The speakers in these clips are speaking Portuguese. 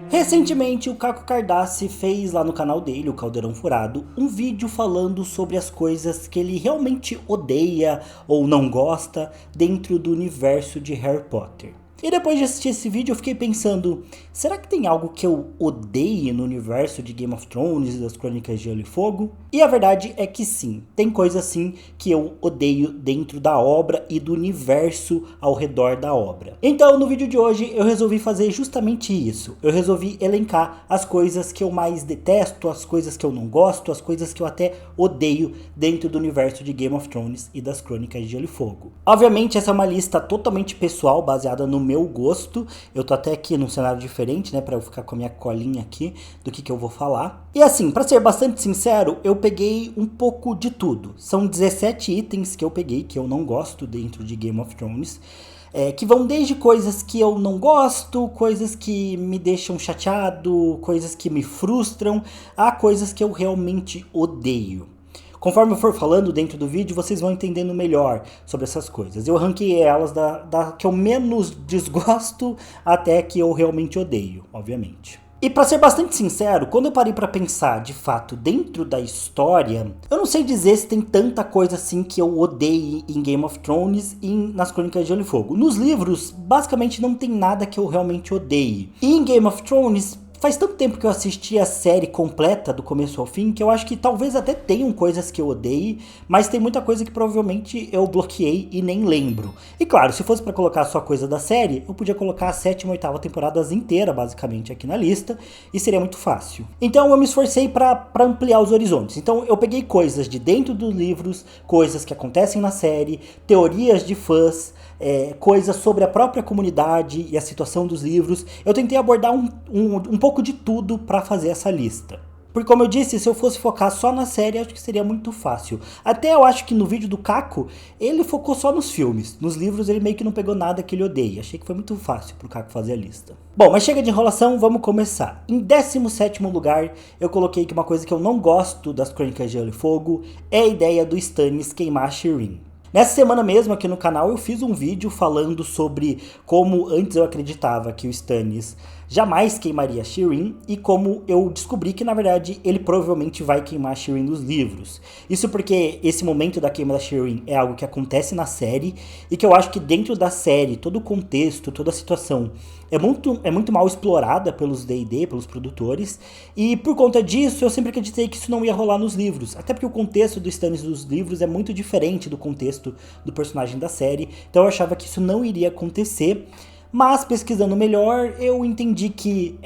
Recentemente, o Caco Cardassi fez lá no canal dele, o Caldeirão Furado, um vídeo falando sobre as coisas que ele realmente odeia ou não gosta dentro do universo de Harry Potter. E depois de assistir esse vídeo eu fiquei pensando, será que tem algo que eu odeie no universo de Game of Thrones e das Crônicas de Gelo e Fogo? E a verdade é que sim, tem coisas sim que eu odeio dentro da obra e do universo ao redor da obra. Então no vídeo de hoje eu resolvi fazer justamente isso, eu resolvi elencar as coisas que eu mais detesto, as coisas que eu não gosto, as coisas que eu até odeio dentro do universo de Game of Thrones e das Crônicas de Gelo e Fogo. Obviamente essa é uma lista totalmente pessoal, baseada no meu gosto. Eu tô até aqui num cenário diferente, né, pra eu ficar com a minha colinha aqui do que eu vou falar. E assim, pra ser bastante sincero, eu peguei um pouco de tudo. São 17 itens que eu peguei, que eu não gosto dentro de Game of Thrones. Que vão desde coisas que eu não gosto, coisas que me deixam chateado, coisas que me frustram, a coisas que eu realmente odeio. Conforme eu for falando dentro do vídeo, vocês vão entendendo melhor sobre essas coisas. Eu ranqueei elas da que eu menos desgosto até que eu realmente odeio, obviamente. E pra ser bastante sincero, quando eu parei pra pensar de fato dentro da história, eu não sei dizer se tem tanta coisa assim que eu odeie em Game of Thrones e nas Crônicas de Gelo e Fogo. Nos livros, basicamente não tem nada que eu realmente odeie. E em Game of Thrones, faz tanto tempo que eu assisti a série completa do começo ao fim que eu acho que talvez até tenham coisas que eu odeie, mas tem muita coisa que provavelmente eu bloqueei e nem lembro. E claro, se fosse pra colocar só coisa da série, eu podia colocar a 7ª e 8ª temporadas inteira basicamente aqui na lista e seria muito fácil. Então eu me esforcei pra ampliar os horizontes. Então eu peguei coisas de dentro dos livros, coisas que acontecem na série, teorias de fãs, coisas sobre a própria comunidade e a situação dos livros. Eu tentei abordar um pouco de tudo para fazer essa lista. Porque como eu disse, se eu fosse focar só na série, acho que seria muito fácil. Até eu acho que no vídeo do Caco, ele focou só nos filmes. Nos livros ele meio que não pegou nada que ele odeia. Achei que foi muito fácil pro Caco fazer a lista. Bom, mas chega de enrolação, vamos começar. Em 17º lugar, eu coloquei que uma coisa que eu não gosto das Crônicas de Gelo e Fogo é a ideia do Stannis queimar a Shireen. Nessa semana mesmo aqui no canal eu fiz um vídeo falando sobre como antes eu acreditava que o Stannis jamais queimaria Shireen e como eu descobri que na verdade ele provavelmente vai queimar Shireen nos livros. Isso porque esse momento da queima da Shireen é algo que acontece na série e que eu acho que dentro da série todo o contexto, toda a situação é muito mal explorada pelos D&D, pelos produtores, e por conta disso eu sempre acreditei que isso não ia rolar nos livros, até porque o contexto do Stannis dos livros é muito diferente do contexto do personagem da série, então eu achava que isso não iria acontecer, mas pesquisando melhor eu entendi que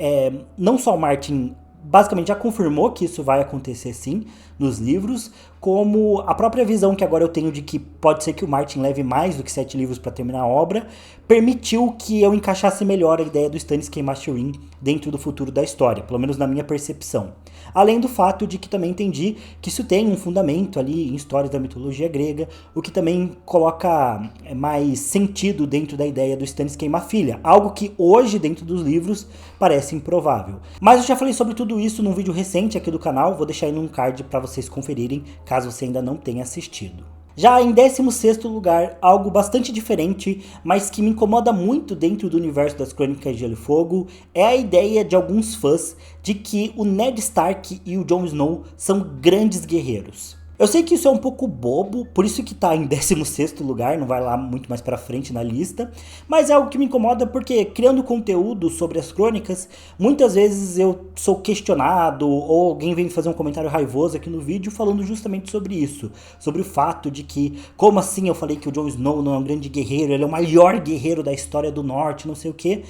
não só o Martin basicamente já confirmou que isso vai acontecer sim nos livros, como a própria visão que agora eu tenho de que pode ser que o Martin leve mais do que 7 livros para terminar a obra, permitiu que eu encaixasse melhor a ideia do Stannis queimar Shireen dentro do futuro da história, pelo menos na minha percepção. Além do fato de que também entendi que isso tem um fundamento ali em histórias da mitologia grega, o que também coloca mais sentido dentro da ideia do Stannis queimar a filha, algo que hoje dentro dos livros parece improvável. Mas eu já falei sobre tudo isso num vídeo recente aqui do canal, vou deixar aí num card para vocês conferirem, caso você ainda não tenha assistido. Já em 16º lugar, algo bastante diferente, mas que me incomoda muito dentro do universo das Crônicas de Gelo e Fogo, é a ideia de alguns fãs de que o Ned Stark e o Jon Snow são grandes guerreiros. Eu sei que isso é um pouco bobo, por isso que tá em 16º lugar, não vai lá muito mais pra frente na lista, mas é algo que me incomoda porque criando conteúdo sobre as crônicas, muitas vezes eu sou questionado ou alguém vem fazer um comentário raivoso aqui no vídeo falando justamente sobre isso, sobre o fato de que, como assim eu falei que o Jon Snow não é um grande guerreiro, ele é o maior guerreiro da história do norte, não sei o que.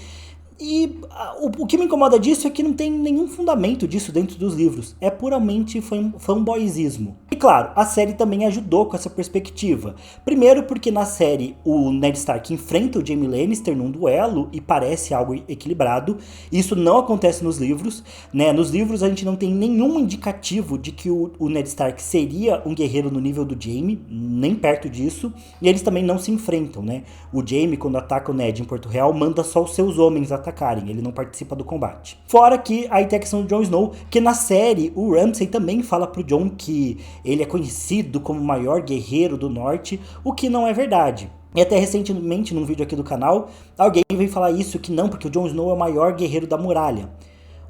E o que me incomoda disso é que não tem nenhum fundamento disso dentro dos livros, é puramente fanboyismo. E claro, a série também ajudou com essa perspectiva. Primeiro porque na série o Ned Stark enfrenta o Jaime Lannister num duelo e parece algo equilibrado, isso não acontece nos livros, né? Nos livros a gente não tem nenhum indicativo de que o Ned Stark seria um guerreiro no nível do Jaime, nem perto disso, e eles também não se enfrentam, né? O Jaime, quando ataca o Ned em Porto Real, manda só os seus homens atacarem, ele não participa do combate. Fora que aí tem a questão do Jon Snow, que na série o Ramsay também fala pro Jon que ele é conhecido como o maior guerreiro do norte, o que não é verdade. E até recentemente, num vídeo aqui do canal, alguém veio falar isso, que não, porque o Jon Snow é o maior guerreiro da muralha.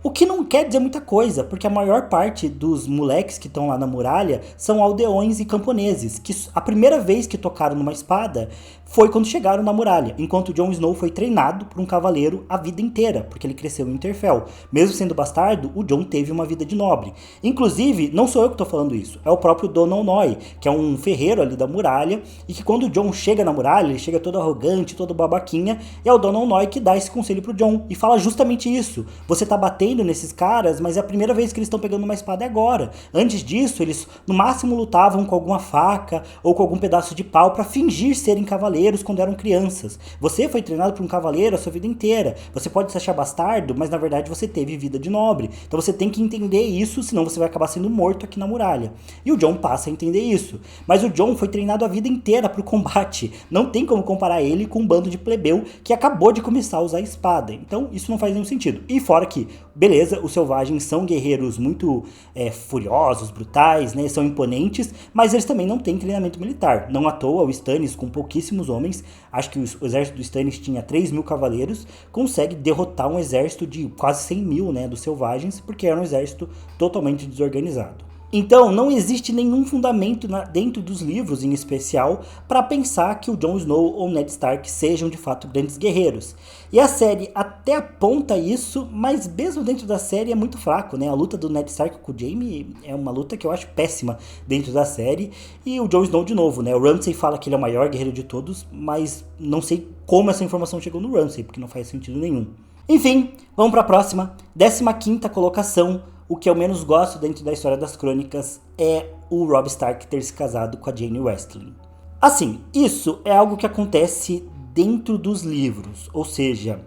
O que não quer dizer muita coisa, porque a maior parte dos moleques que estão lá na muralha são aldeões e camponeses, que a primeira vez que tocaram numa espada foi quando chegaram na muralha, enquanto Jon Snow foi treinado por um cavaleiro a vida inteira, porque ele cresceu em Winterfell. Mesmo sendo bastardo, o Jon teve uma vida de nobre. Inclusive, não sou eu que estou falando isso, é o próprio Donal Noy, que é um ferreiro ali da muralha, e que quando o Jon chega na muralha, ele chega todo arrogante, todo babaquinha, e é o Donal Noy que dá esse conselho pro Jon, e fala justamente isso. Você tá batendo nesses caras, mas é a primeira vez que eles estão pegando uma espada agora. Antes disso, eles no máximo lutavam com alguma faca ou com algum pedaço de pau para fingir serem cavaleiros quando eram crianças. Você foi treinado por um cavaleiro a sua vida inteira. Você pode se achar bastardo, mas na verdade você teve vida de nobre. Então você tem que entender isso, senão você vai acabar sendo morto aqui na muralha. E o Jon passa a entender isso. Mas o Jon foi treinado a vida inteira pro combate. Não tem como comparar ele com um bando de plebeu que acabou de começar a usar a espada. Então isso não faz nenhum sentido. E fora que, beleza, os selvagens são guerreiros muito furiosos, brutais, né? São imponentes, mas eles também não têm treinamento militar. Não à toa, o Stannis, com pouquíssimos homens, acho que o exército do Stannis tinha 3.000 cavaleiros, consegue derrotar um exército de quase 100.000, né, dos selvagens, porque era um exército totalmente desorganizado. Então, não existe nenhum fundamento dentro dos livros, em especial, para pensar que o Jon Snow ou Ned Stark sejam de fato grandes guerreiros. E a série até aponta isso, mas mesmo dentro da série é muito fraco, né? A luta do Ned Stark com o Jaime é uma luta que eu acho péssima dentro da série. E o Jon Snow de novo, né? O Ramsay fala que ele é o maior guerreiro de todos, mas não sei como essa informação chegou no Ramsay, porque não faz sentido nenhum. Enfim, vamos para a próxima. 15ª colocação. O que eu menos gosto dentro da história das crônicas é o Robb Stark ter se casado com a Jaime Westling. Assim, isso é algo que acontece dentro dos livros, ou seja,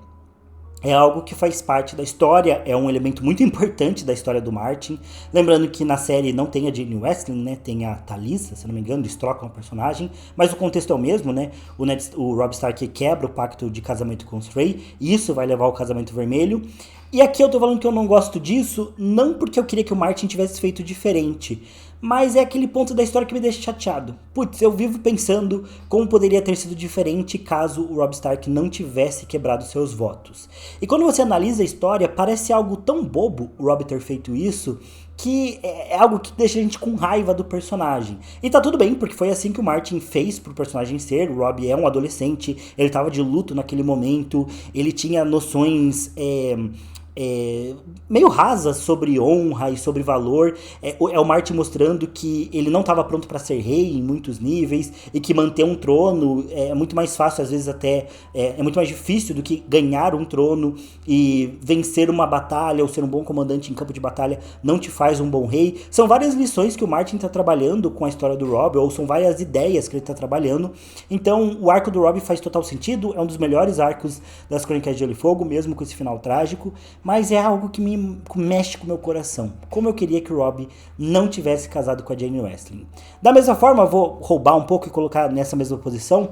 é algo que faz parte da história, é um elemento muito importante da história do Martin. Lembrando que na série não tem a Jaime Westling, né? Tem a Talisa, se não me engano, eles trocam a personagem, mas o contexto é o mesmo, né? O Robb Stark quebra o pacto de casamento com os Frey, e isso vai levar ao casamento vermelho. E aqui eu tô falando que eu não gosto disso, não porque eu queria que o Martin tivesse feito diferente, mas é aquele ponto da história que me deixa chateado. Putz, eu vivo pensando como poderia ter sido diferente caso o Robb Stark não tivesse quebrado seus votos. E quando você analisa a história, parece algo tão bobo o Robb ter feito isso, que é algo que deixa a gente com raiva do personagem. E tá tudo bem, porque foi assim que o Martin fez pro personagem ser. O Robb é um adolescente, ele tava de luto naquele momento, ele tinha noções meio rasas sobre honra e sobre valor. É o Martin mostrando que ele não estava pronto para ser rei em muitos níveis e que manter um trono é muito mais fácil, às vezes até é muito mais difícil do que ganhar um trono, e vencer uma batalha ou ser um bom comandante em campo de batalha não te faz um bom rei. São várias lições que o Martin está trabalhando com a história do Robb, ou são várias ideias que ele está trabalhando. Então o arco do Robb faz total sentido, é um dos melhores arcos das Crônicas de Gelo e Fogo, mesmo com esse final trágico, mas é algo que me mexe com o meu coração. Como eu queria que o Robb não tivesse casado com a Jaime Westling. Da mesma forma, vou roubar um pouco e colocar nessa mesma posição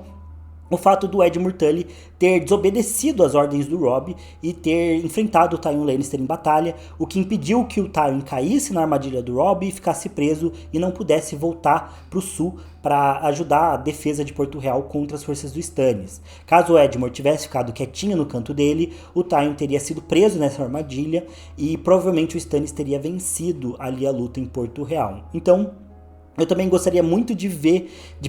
o fato do Edmure Tully ter desobedecido às ordens do Robb e ter enfrentado o Tywin Lannister em batalha, o que impediu que o Tywin caísse na armadilha do Robb e ficasse preso e não pudesse voltar para o sul para ajudar a defesa de Porto Real contra as forças do Stannis. Caso o Edmure tivesse ficado quietinho no canto dele, o Tywin teria sido preso nessa armadilha e provavelmente o Stannis teria vencido ali a luta em Porto Real. Então, eu também gostaria muito de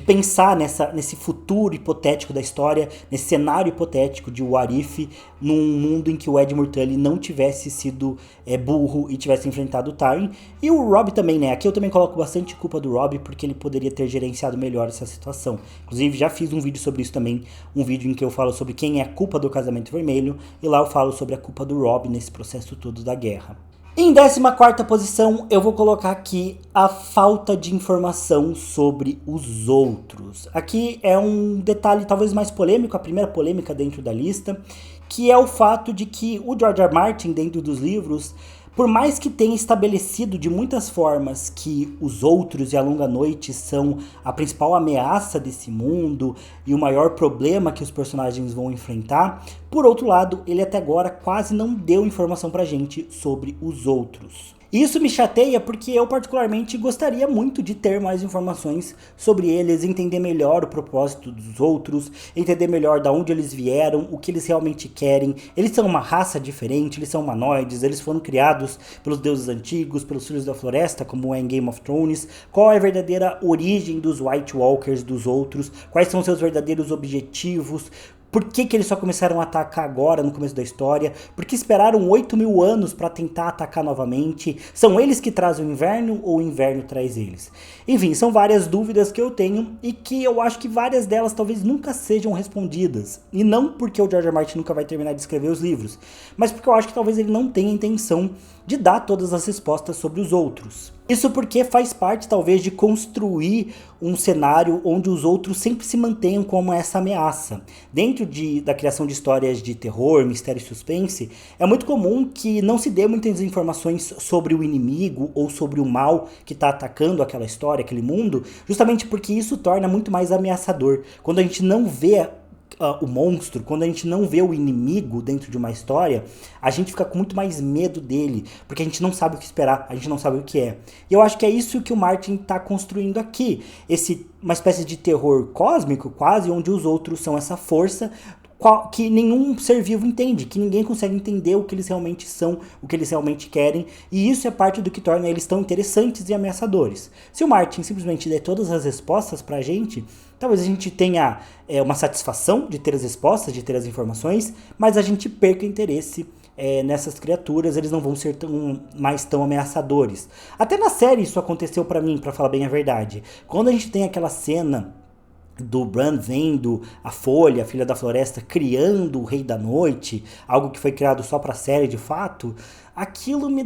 pensar nesse futuro hipotético da história, nesse cenário hipotético de What If, num mundo em que o Edmure Tully não tivesse sido burro e tivesse enfrentado o Tywin. E o Robb também, né? Aqui eu também coloco bastante culpa do Robb, porque ele poderia ter gerenciado melhor essa situação. Inclusive, já fiz um vídeo sobre isso também, um vídeo em que eu falo sobre quem é a culpa do casamento vermelho, e lá eu falo sobre a culpa do Robb nesse processo todo da guerra. Em 14ª posição, eu vou colocar aqui a falta de informação sobre os outros. Aqui é um detalhe talvez mais polêmico, a primeira polêmica dentro da lista, que é o fato de que o George R. R. Martin, dentro dos livros, por mais que tenha estabelecido de muitas formas que os outros e a Longa Noite são a principal ameaça desse mundo e o maior problema que os personagens vão enfrentar, por outro lado, ele até agora quase não deu informação pra gente sobre os outros. E isso me chateia porque eu particularmente gostaria muito de ter mais informações sobre eles, entender melhor o propósito dos outros, entender melhor de onde eles vieram, o que eles realmente querem. Eles são uma raça diferente, eles são humanoides, eles foram criados pelos deuses antigos, pelos Filhos da Floresta, como é em Game of Thrones. Qual é a verdadeira origem dos White Walkers, dos outros? Quais são seus verdadeiros objetivos? Por que eles só começaram a atacar agora, no começo da história? Por que esperaram 8.000 anos para tentar atacar novamente? São eles que trazem o inverno ou o inverno traz eles? Enfim, são várias dúvidas que eu tenho e que eu acho que várias delas talvez nunca sejam respondidas. E não porque o George R. R. Martin nunca vai terminar de escrever os livros, mas porque eu acho que talvez ele não tenha intenção de dar todas as respostas sobre os outros. Isso porque faz parte, talvez, de construir um cenário onde os outros sempre se mantenham como essa ameaça. Dentro da criação de histórias de terror, mistério e suspense, é muito comum que não se dê muitas informações sobre o inimigo ou sobre o mal que está atacando aquela história, aquele mundo, justamente porque isso torna muito mais ameaçador. Quando a gente não vê o monstro, quando a gente não vê o inimigo dentro de uma história, a gente fica com muito mais medo dele, porque a gente não sabe o que esperar, a gente não sabe o que é. E eu acho que é isso que o Martin está construindo aqui, uma espécie de terror cósmico, quase, onde os outros são essa força que nenhum ser vivo entende, que ninguém consegue entender o que eles realmente são, o que eles realmente querem, e isso é parte do que torna eles tão interessantes e ameaçadores. Se o Martin simplesmente der todas as respostas pra gente, talvez a gente tenha uma satisfação de ter as respostas, de ter as informações, mas a gente perca interesse nessas criaturas, eles não vão ser mais tão ameaçadores. Até na série isso aconteceu pra mim, pra falar bem a verdade. Quando a gente tem aquela cena do Bran vendo a Folha, a Filha da Floresta, criando o Rei da Noite, algo que foi criado só pra série de fato, aquilo me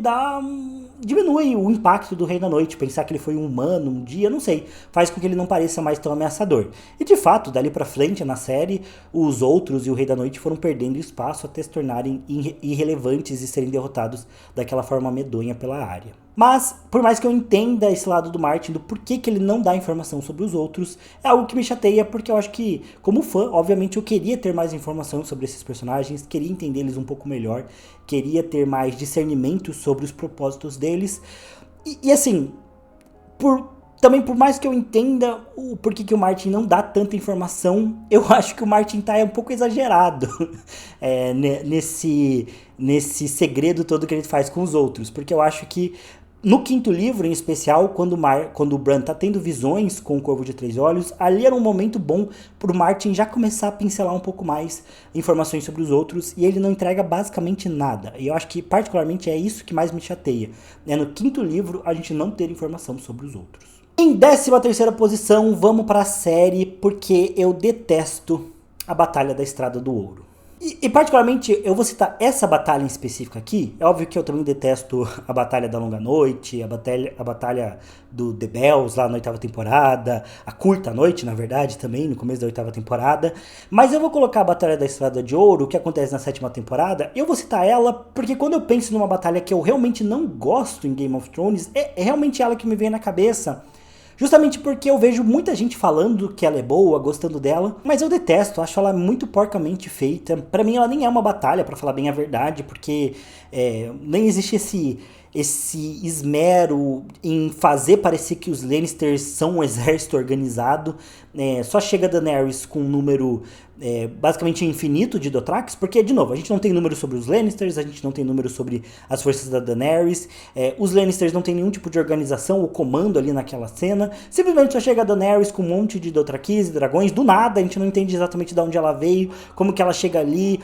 diminui o impacto do Rei da Noite, pensar que ele foi um humano um dia, não sei, faz com que ele não pareça mais tão ameaçador. E de fato, dali pra frente na série, os outros e o Rei da Noite foram perdendo espaço até se tornarem irrelevantes e serem derrotados daquela forma medonha pela Arya. Mas, por mais que eu entenda esse lado do Martin, do porquê que ele não dá informação sobre os outros, é algo que me chateia, porque eu acho que, como fã, obviamente eu queria ter mais informação sobre esses personagens, queria entender eles um pouco melhor, queria ter mais discernimento sobre os propósitos deles. E assim, também por mais que eu entenda o porquê que o Martin não dá tanta informação, eu acho que o Martin tá um pouco exagerado nesse segredo todo que ele faz com os outros, porque eu acho que no quinto livro, em especial, quando o Bran tá tendo visões com o Corvo de Três Olhos, ali era um momento bom pro Martin já começar a pincelar um pouco mais informações sobre os outros, e ele não entrega basicamente nada. E eu acho que, particularmente, é isso que mais me chateia. No quinto livro, a gente não ter informação sobre os outros. Em 13ª posição, vamos pra série, porque eu detesto a Batalha da Estrada do Ouro. E particularmente, eu vou citar essa batalha em específico aqui. É óbvio que eu também detesto a Batalha da Longa Noite, a batalha do The Bells lá na 8ª temporada, a Curta Noite, na verdade, também, no começo da 8ª temporada. Mas eu vou colocar a Batalha da Estrada de Ouro, que acontece na 7ª temporada. Eu vou citar ela porque quando eu penso numa batalha que eu realmente não gosto em Game of Thrones, é realmente ela que me vem na cabeça. Justamente porque eu vejo muita gente falando que ela é boa, gostando dela, mas eu detesto, acho ela muito porcamente feita. Pra mim ela nem é uma batalha, pra falar bem a verdade, porque nem existe esse esmero em fazer parecer que os Lannisters são um exército organizado. Só chega Daenerys com um número basicamente infinito de Dothrax, porque, de novo, a gente não tem número sobre os Lannisters, a gente não tem número sobre as forças da Daenerys, os Lannisters não tem nenhum tipo de organização ou comando ali naquela cena, simplesmente só chega a Daenerys com um monte de Dothrakis e dragões, do nada, a gente não entende exatamente de onde ela veio, como que ela chega ali,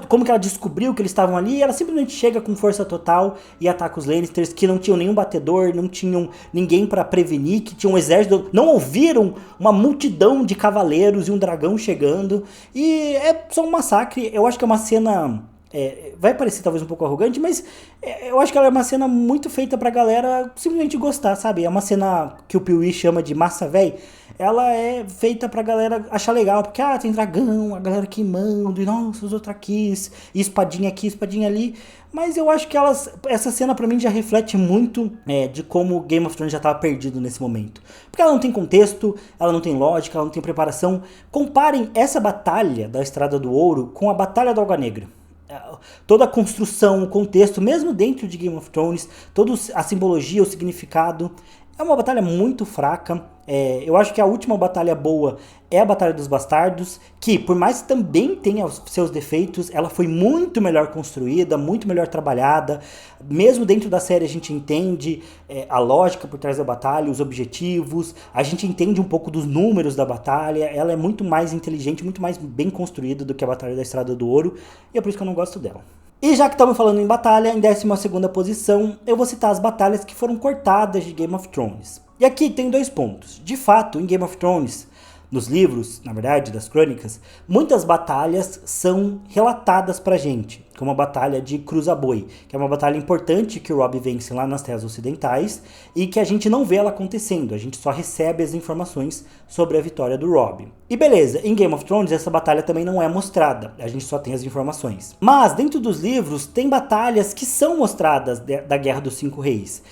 como que ela descobriu que eles estavam ali, ela simplesmente chega com força total e ataca os Lannisters, que não tinham nenhum batedor, não tinham ninguém pra prevenir, que tinham um exército, não ouviram uma multidão de cavaleiros e um dragão chegando, e é só um massacre. Eu acho que é uma cena, vai parecer talvez um pouco arrogante, mas eu acho que ela é uma cena muito feita pra galera simplesmente gostar, sabe? É uma cena que o Piuí chama de massa véi. Ela é feita pra galera achar legal, porque tem dragão, a galera queimando, e nossa, os Dothrakis, e espadinha aqui, espadinha ali. Mas eu acho que essa cena pra mim já reflete muito de como Game of Thrones já tava perdido nesse momento. Porque ela não tem contexto, ela não tem lógica, ela não tem preparação. Comparem essa batalha da Estrada do Ouro com a Batalha da Alga Negra. toda a construção, o contexto, mesmo dentro de Game of Thrones, toda a simbologia, o significado. É uma batalha muito fraca. Eu acho que a última batalha boa é a Batalha dos Bastardos, que por mais que também tenha os seus defeitos, ela foi muito melhor construída, muito melhor trabalhada. Mesmo dentro da série a gente entende a lógica por trás da batalha, os objetivos, a gente entende um pouco dos números da batalha, ela é muito mais inteligente, muito mais bem construída do que a Batalha da Estrada do Ouro, e é por isso que eu não gosto dela. E já que estamos falando em batalha, em 12ª posição, eu vou citar as batalhas que foram cortadas de Game of Thrones. E aqui tem 2 pontos. De fato, em Game of Thrones, nos livros, na verdade, das crônicas, muitas batalhas são relatadas pra gente, como a batalha de Cruz-a-Boi, que é uma batalha importante que o Robb vence lá nas Terras Ocidentais e que a gente não vê ela acontecendo, a gente só recebe as informações sobre a vitória do Robb. E beleza, em Game of Thrones essa batalha também não é mostrada, a gente só tem as informações. Mas dentro dos livros tem batalhas que são mostradas da Guerra dos Cinco Reis.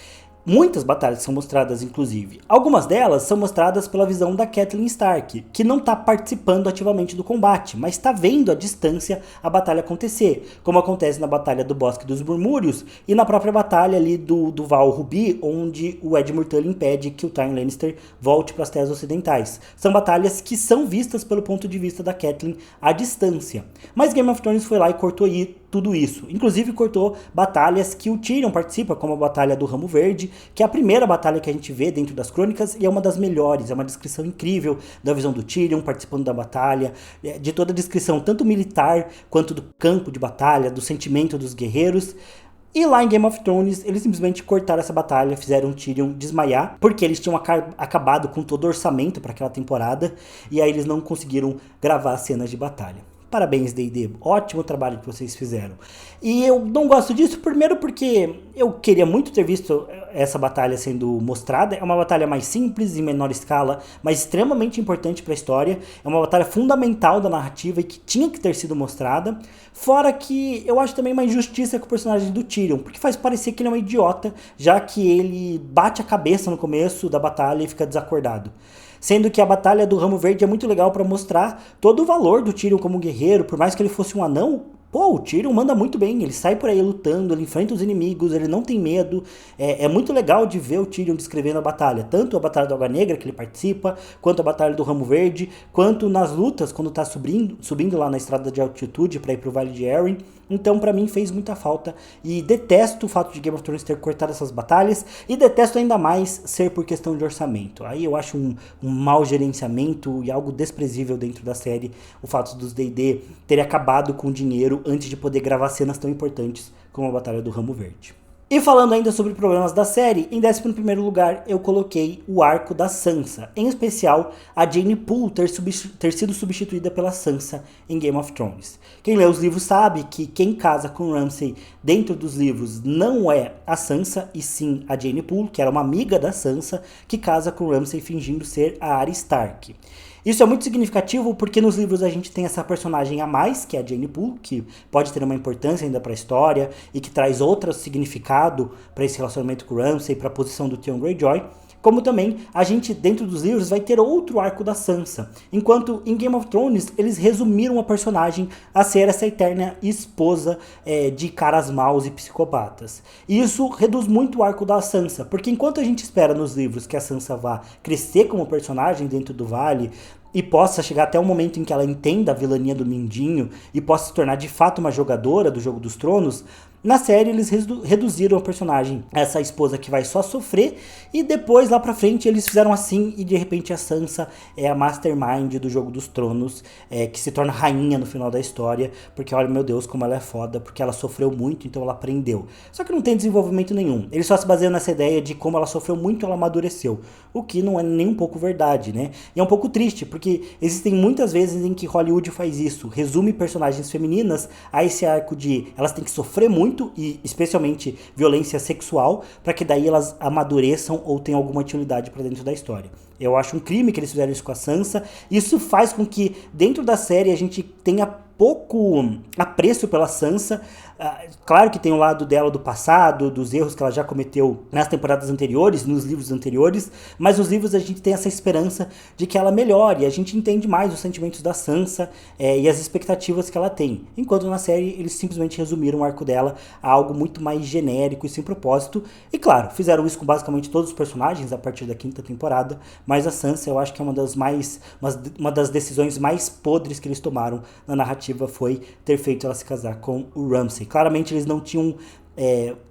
Muitas batalhas são mostradas, inclusive. Algumas delas são mostradas pela visão da Catelyn Stark, que não está participando ativamente do combate, mas está vendo à distância a batalha acontecer, como acontece na Batalha do Bosque dos Murmúrios e na própria batalha ali do Val Rubi, onde o Edmure Tully impede que o Tyrion Lannister volte para as Terras Ocidentais. São batalhas que são vistas pelo ponto de vista da Catelyn à distância. Mas Game of Thrones foi lá e cortou tudo isso. Inclusive cortou batalhas que o Tyrion participa, como a Batalha do Ramo Verde, que é a primeira batalha que a gente vê dentro das crônicas e é uma das melhores. É uma descrição incrível da visão do Tyrion participando da batalha, de toda a descrição, tanto militar quanto do campo de batalha, do sentimento dos guerreiros. E lá em Game of Thrones, eles simplesmente cortaram essa batalha, fizeram o Tyrion desmaiar, porque eles tinham acabado com todo o orçamento para aquela temporada, e aí eles não conseguiram gravar cenas de batalha. Parabéns, D&D, ótimo trabalho que vocês fizeram. E eu não gosto disso, primeiro porque eu queria muito ter visto essa batalha sendo mostrada. É uma batalha mais simples, em menor escala, mas extremamente importante para a história. É uma batalha fundamental da narrativa e que tinha que ter sido mostrada. Fora que eu acho também uma injustiça com o personagem do Tyrion, porque faz parecer que ele é um idiota, já que ele bate a cabeça no começo da batalha e fica desacordado. Sendo que a Batalha do Ramo Verde é muito legal para mostrar todo o valor do Tyrion como guerreiro, por mais que ele fosse um anão. Pô, o Tyrion manda muito bem, ele sai por aí lutando, ele enfrenta os inimigos, ele não tem medo. É muito legal de ver o Tyrion descrevendo a batalha, tanto a Batalha da Água Negra, que ele participa, quanto a Batalha do Ramo Verde, quanto nas lutas, quando tá subindo lá na estrada de altitude para ir pro Vale de Arryn. Então, pra mim, fez muita falta e detesto o fato de Game of Thrones ter cortado essas batalhas e detesto ainda mais ser por questão de orçamento. Aí eu acho um mau gerenciamento e algo desprezível dentro da série o fato dos D&D terem acabado com o dinheiro antes de poder gravar cenas tão importantes como a Batalha do Ramo Verde. E falando ainda sobre problemas da série, em 11º lugar eu coloquei o arco da Sansa, em especial a Jeyne Poole ter sido substituída pela Sansa em Game of Thrones. Quem lê os livros sabe que quem casa com Ramsay dentro dos livros não é a Sansa, e sim a Jeyne Poole, que era uma amiga da Sansa, que casa com Ramsay fingindo ser a Arya Stark. Isso é muito significativo porque nos livros a gente tem essa personagem a mais, que é a Jeyne Poole, que pode ter uma importância ainda para a história e que traz outro significado para esse relacionamento com o Ramsay, para a posição do Theon Greyjoy. Como também a gente, dentro dos livros, vai ter outro arco da Sansa. Enquanto em Game of Thrones, eles resumiram a personagem a ser essa eterna esposa de caras maus e psicopatas. E isso reduz muito o arco da Sansa, porque enquanto a gente espera nos livros que a Sansa vá crescer como personagem dentro do Vale, e possa chegar até o momento em que ela entenda a vilania do Mindinho e possa se tornar de fato uma jogadora do Jogo dos Tronos, na série eles reduziram a personagem, essa esposa que vai só sofrer, e depois lá pra frente eles fizeram assim e de repente a Sansa é a mastermind do Jogo dos Tronos, que se torna rainha no final da história, porque olha, meu Deus, como ela é foda, porque ela sofreu muito, então ela aprendeu. Só que não tem desenvolvimento nenhum, eles só se baseiam nessa ideia de como ela sofreu muito, ela amadureceu, o que não é nem um pouco verdade, né? E é um pouco triste, porque existem muitas vezes em que Hollywood faz isso, resume personagens femininas a esse arco de elas têm que sofrer muito, e especialmente violência sexual, para que daí elas amadureçam ou tenham alguma utilidade para dentro da história. Eu acho um crime que eles fizeram isso com a Sansa. Isso faz com que dentro da série a gente tenha pouco apreço pela Sansa. Claro que tem o lado dela do passado, dos erros que ela já cometeu nas temporadas anteriores, nos livros anteriores, mas nos livros a gente tem essa esperança de que ela melhore, a gente entende mais os sentimentos da Sansa e as expectativas que ela tem. Enquanto na série eles simplesmente resumiram o arco dela a algo muito mais genérico e sem propósito. E claro, fizeram isso com basicamente todos os personagens a partir da 5ª temporada, mas a Sansa eu acho que é uma das decisões mais podres que eles tomaram na narrativa foi ter feito ela se casar com o Ramsay. Claramente eles não tinham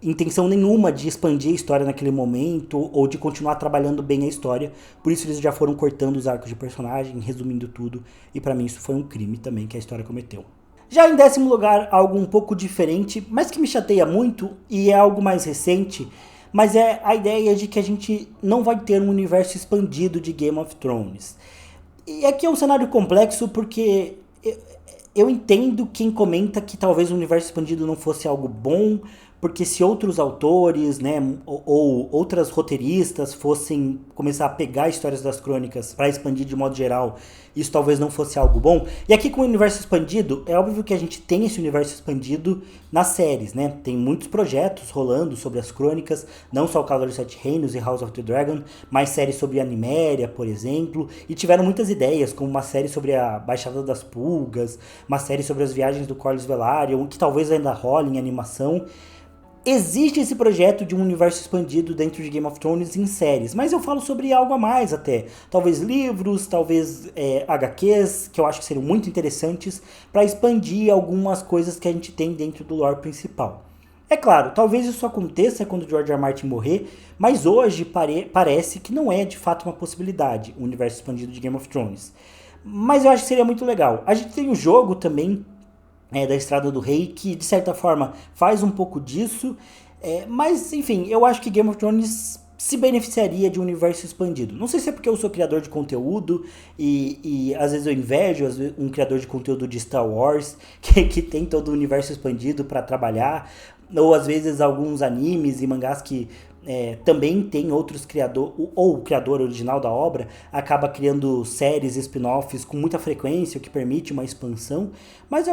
intenção nenhuma de expandir a história naquele momento ou de continuar trabalhando bem a história, por isso eles já foram cortando os arcos de personagem, resumindo tudo, e pra mim isso foi um crime também que a história cometeu. Já em 10º lugar, algo um pouco diferente, mas que me chateia muito e é algo mais recente, mas é a ideia de que a gente não vai ter um universo expandido de Game of Thrones. E aqui é um cenário complexo porque eu entendo quem comenta que talvez o universo expandido não fosse algo bom, porque se outros autores, né, ou outras roteiristas fossem começar a pegar histórias das crônicas para expandir de modo geral, isso talvez não fosse algo bom. E aqui com o universo expandido, é óbvio que a gente tem esse universo expandido nas séries, né? Tem muitos projetos rolando sobre as crônicas, não só o Cavaleiro dos Sete Reinos e House of the Dragon, mas séries sobre a Niméria, por exemplo, e tiveram muitas ideias, como uma série sobre a Baixada das Pulgas, uma série sobre as viagens do Corlys Velaryon, que talvez ainda role em animação. Existe esse projeto de um universo expandido dentro de Game of Thrones em séries, mas eu falo sobre algo a mais até. Talvez livros, talvez HQs, que eu acho que seriam muito interessantes para expandir algumas coisas que a gente tem dentro do lore principal. É claro, talvez isso aconteça quando George R. R. Martin morrer, mas hoje parece que não é de fato uma possibilidade o universo expandido de Game of Thrones. Mas eu acho que seria muito legal. A gente tem o jogo também, da Estrada do Rei, que de certa forma faz um pouco disso, mas enfim, eu acho que Game of Thrones se beneficiaria de um universo expandido. Não sei se é porque eu sou criador de conteúdo e às vezes eu invejo um criador de conteúdo de Star Wars que tem todo o universo expandido para trabalhar, ou às vezes alguns animes e mangás que também tem outros criadores, ou o criador original da obra acaba criando séries e spin-offs com muita frequência, o que permite uma expansão, mas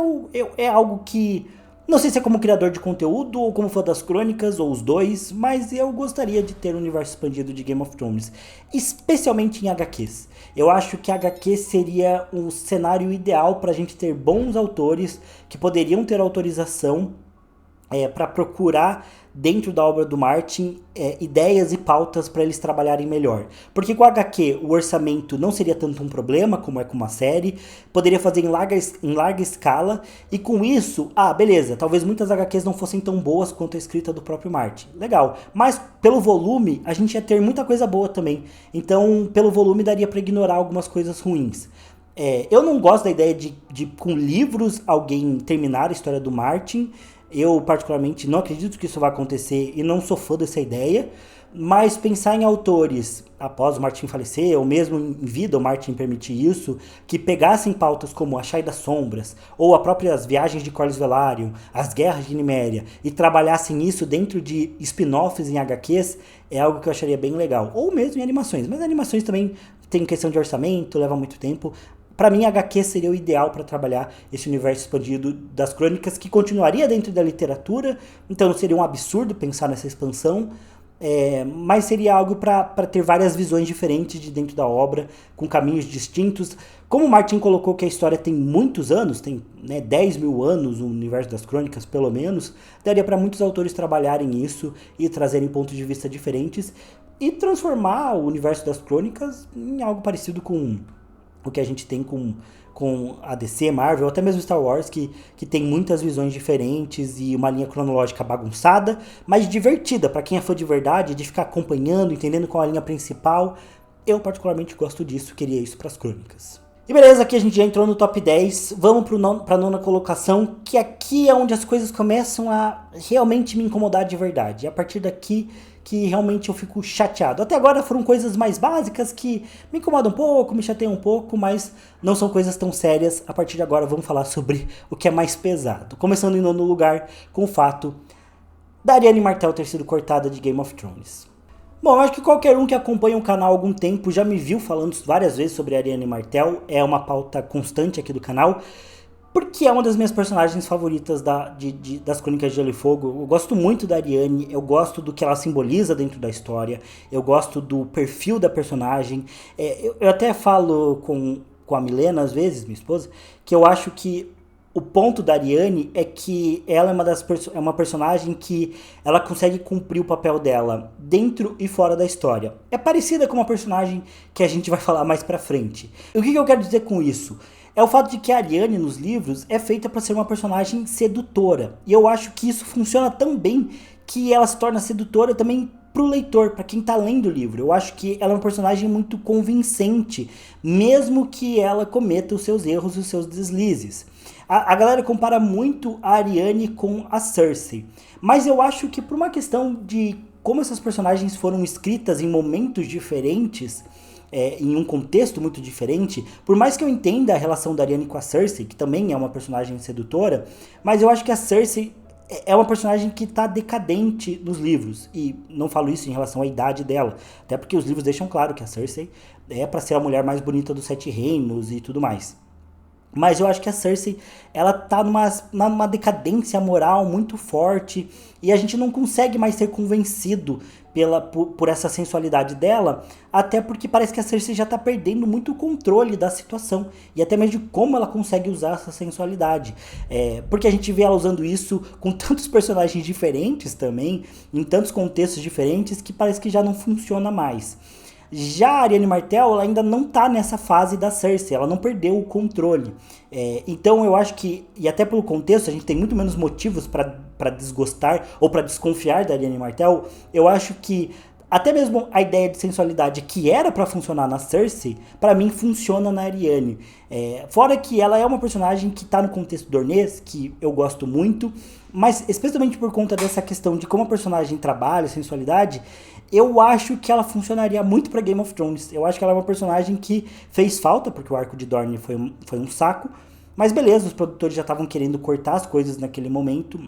é algo que, não sei se é como criador de conteúdo ou como fã das crônicas, ou os dois, mas eu gostaria de ter um universo expandido de Game of Thrones, especialmente em HQs. Eu acho que HQ seria um cenário ideal para a gente ter bons autores que poderiam ter autorização para procurar dentro da obra do Martin ideias e pautas para eles trabalharem melhor. Porque com a HQ o orçamento não seria tanto um problema como é com uma série, poderia fazer em larga escala, e com isso, beleza, talvez muitas HQs não fossem tão boas quanto a escrita do próprio Martin. Legal, mas pelo volume a gente ia ter muita coisa boa também, então pelo volume daria para ignorar algumas coisas ruins. Eu não gosto da ideia de com livros alguém terminar a história do Martin. Eu, particularmente, não acredito que isso vai acontecer e não sou fã dessa ideia, mas pensar em autores, após o Martin falecer, ou mesmo em vida o Martin permitir isso, que pegassem pautas como A Chai das Sombras, ou as próprias viagens de Corlys Velaryon, as guerras de Niméria, e trabalhassem isso dentro de spin-offs em HQs, é algo que eu acharia bem legal. Ou mesmo em animações, mas animações também tem questão de orçamento, leva muito tempo. Para mim, HQ seria o ideal para trabalhar esse universo expandido das crônicas, que continuaria dentro da literatura, então não seria um absurdo pensar nessa expansão, mas seria algo para ter várias visões diferentes de dentro da obra, com caminhos distintos. Como o Martin colocou que a história tem muitos anos, tem 10 mil anos no universo das crônicas, pelo menos, daria para muitos autores trabalharem isso e trazerem pontos de vista diferentes e transformar o universo das crônicas em algo parecido com o que a gente tem com a DC, Marvel, até mesmo Star Wars, que tem muitas visões diferentes e uma linha cronológica bagunçada, mas divertida, para quem é fã de verdade, de ficar acompanhando, entendendo qual é a linha principal. Eu particularmente gosto disso, queria isso para as crônicas. E beleza, aqui a gente já entrou no top 10, vamos para a nona colocação, que aqui é onde as coisas começam a realmente me incomodar de verdade. E a partir daqui que realmente eu fico chateado. Até agora foram coisas mais básicas que me incomodam um pouco, me chateiam um pouco, mas não são coisas tão sérias. A partir de agora vamos falar sobre o que é mais pesado. Começando em nono lugar com o fato da Arianne Martell ter sido cortada de Game of Thrones. Bom, eu acho que qualquer um que acompanha o canal há algum tempo já me viu falando várias vezes sobre a Arianne Martell, é uma pauta constante aqui do canal. Porque é uma das minhas personagens favoritas das Crônicas de Gelo e Fogo. Eu gosto muito da Arianne, eu gosto do que ela simboliza dentro da história, eu gosto do perfil da personagem. Eu até falo com a Milena, às vezes, minha esposa, que eu acho que o ponto da Arianne é que ela é uma personagem que ela consegue cumprir o papel dela dentro e fora da história. É parecida com uma personagem que a gente vai falar mais pra frente. E o que eu quero dizer com isso? É o fato de que a Arianne nos livros é feita para ser uma personagem sedutora. E eu acho que isso funciona tão bem que ela se torna sedutora também pro leitor, para quem tá lendo o livro. Eu acho que ela é uma personagem muito convincente, mesmo que ela cometa os seus erros e os seus deslizes. A galera compara muito a Arianne com a Cersei, mas eu acho que por uma questão de como essas personagens foram escritas em momentos diferentes, em um contexto muito diferente, por mais que eu entenda a relação da Arianne com a Cersei, que também é uma personagem sedutora, mas eu acho que a Cersei é uma personagem que está decadente nos livros, e não falo isso em relação à idade dela, até porque os livros deixam claro que a Cersei é para ser a mulher mais bonita dos Sete Reinos e tudo mais. Mas eu acho que a Cersei, ela tá numa decadência moral muito forte e a gente não consegue mais ser convencido por essa sensualidade dela, até porque parece que a Cersei já tá perdendo muito o controle da situação e até mesmo de como ela consegue usar essa sensualidade. Porque a gente vê ela usando isso com tantos personagens diferentes também, em tantos contextos diferentes, que parece que já não funciona mais. Já a Arianne Martell, ela ainda não tá nessa fase da Cersei, ela não perdeu o controle. Então eu acho que, e até pelo contexto, a gente tem muito menos motivos para desgostar ou para desconfiar da Arianne Martell. Eu acho que até mesmo a ideia de sensualidade que era para funcionar na Cersei, para mim funciona na Arianne. Fora que ela é uma personagem que tá no contexto dornês, que eu gosto muito, mas especialmente por conta dessa questão de como a personagem trabalha a sensualidade, eu acho que ela funcionaria muito pra Game of Thrones. Eu acho que ela é uma personagem que fez falta, porque o arco de Dorne foi um saco, mas beleza, os produtores já estavam querendo cortar as coisas naquele momento,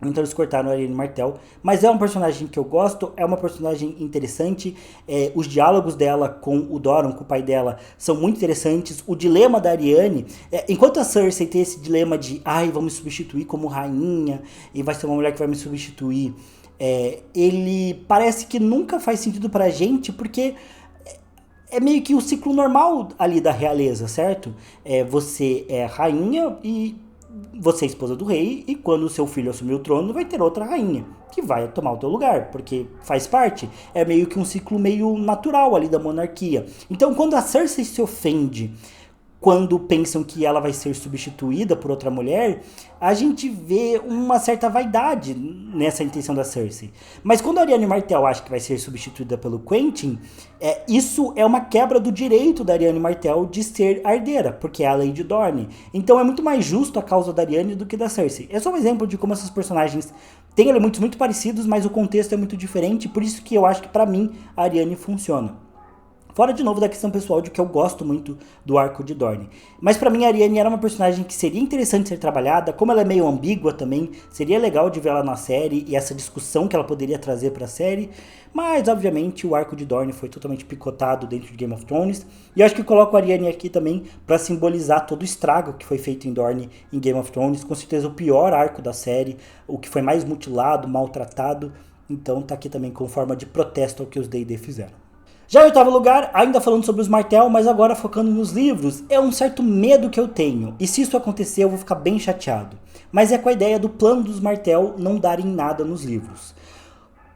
então eles cortaram a Arianne Martell. Mas é um personagem que eu gosto, é uma personagem interessante. Os diálogos dela com o Doran, com o pai dela, são muito interessantes. O dilema da Arianne, enquanto a Cersei tem esse dilema de vamos me substituir como rainha, e vai ser uma mulher que vai me substituir, ele parece que nunca faz sentido pra gente, porque é meio que o ciclo normal ali da realeza, certo? Você é rainha e você é esposa do rei, e quando o seu filho assumir o trono, vai ter outra rainha, que vai tomar o teu lugar, porque faz parte. É meio que um ciclo meio natural ali da monarquia. Então, quando a Cersei se ofende quando pensam que ela vai ser substituída por outra mulher, a gente vê uma certa vaidade nessa intenção da Cersei. Mas quando a Arianne Martell acha que vai ser substituída pelo Quentyn, isso é uma quebra do direito da Arianne Martell de ser herdeira, porque é a lei de Dorne. Então é muito mais justo a causa da Arianne do que da Cersei. É só um exemplo de como esses personagens têm elementos muito parecidos, mas o contexto é muito diferente, por isso que eu acho que pra mim a Arianne funciona. Fora de novo da questão pessoal de que eu gosto muito do arco de Dorne. Mas pra mim a Arianne era uma personagem que seria interessante ser trabalhada, como ela é meio ambígua também, seria legal de ver ela na série e essa discussão que ela poderia trazer pra série. Mas obviamente o arco de Dorne foi totalmente picotado dentro de Game of Thrones. E eu acho que coloco a Arianne aqui também pra simbolizar todo o estrago que foi feito em Dorne em Game of Thrones. Com certeza o pior arco da série, o que foi mais mutilado, maltratado. Então tá aqui também como forma de protesto ao que os D&D fizeram. Já em oitavo lugar, ainda falando sobre os Martell, mas agora focando nos livros, é um certo medo que eu tenho. E se isso acontecer, eu vou ficar bem chateado. Mas é com a ideia do plano dos Martell não darem nada nos livros.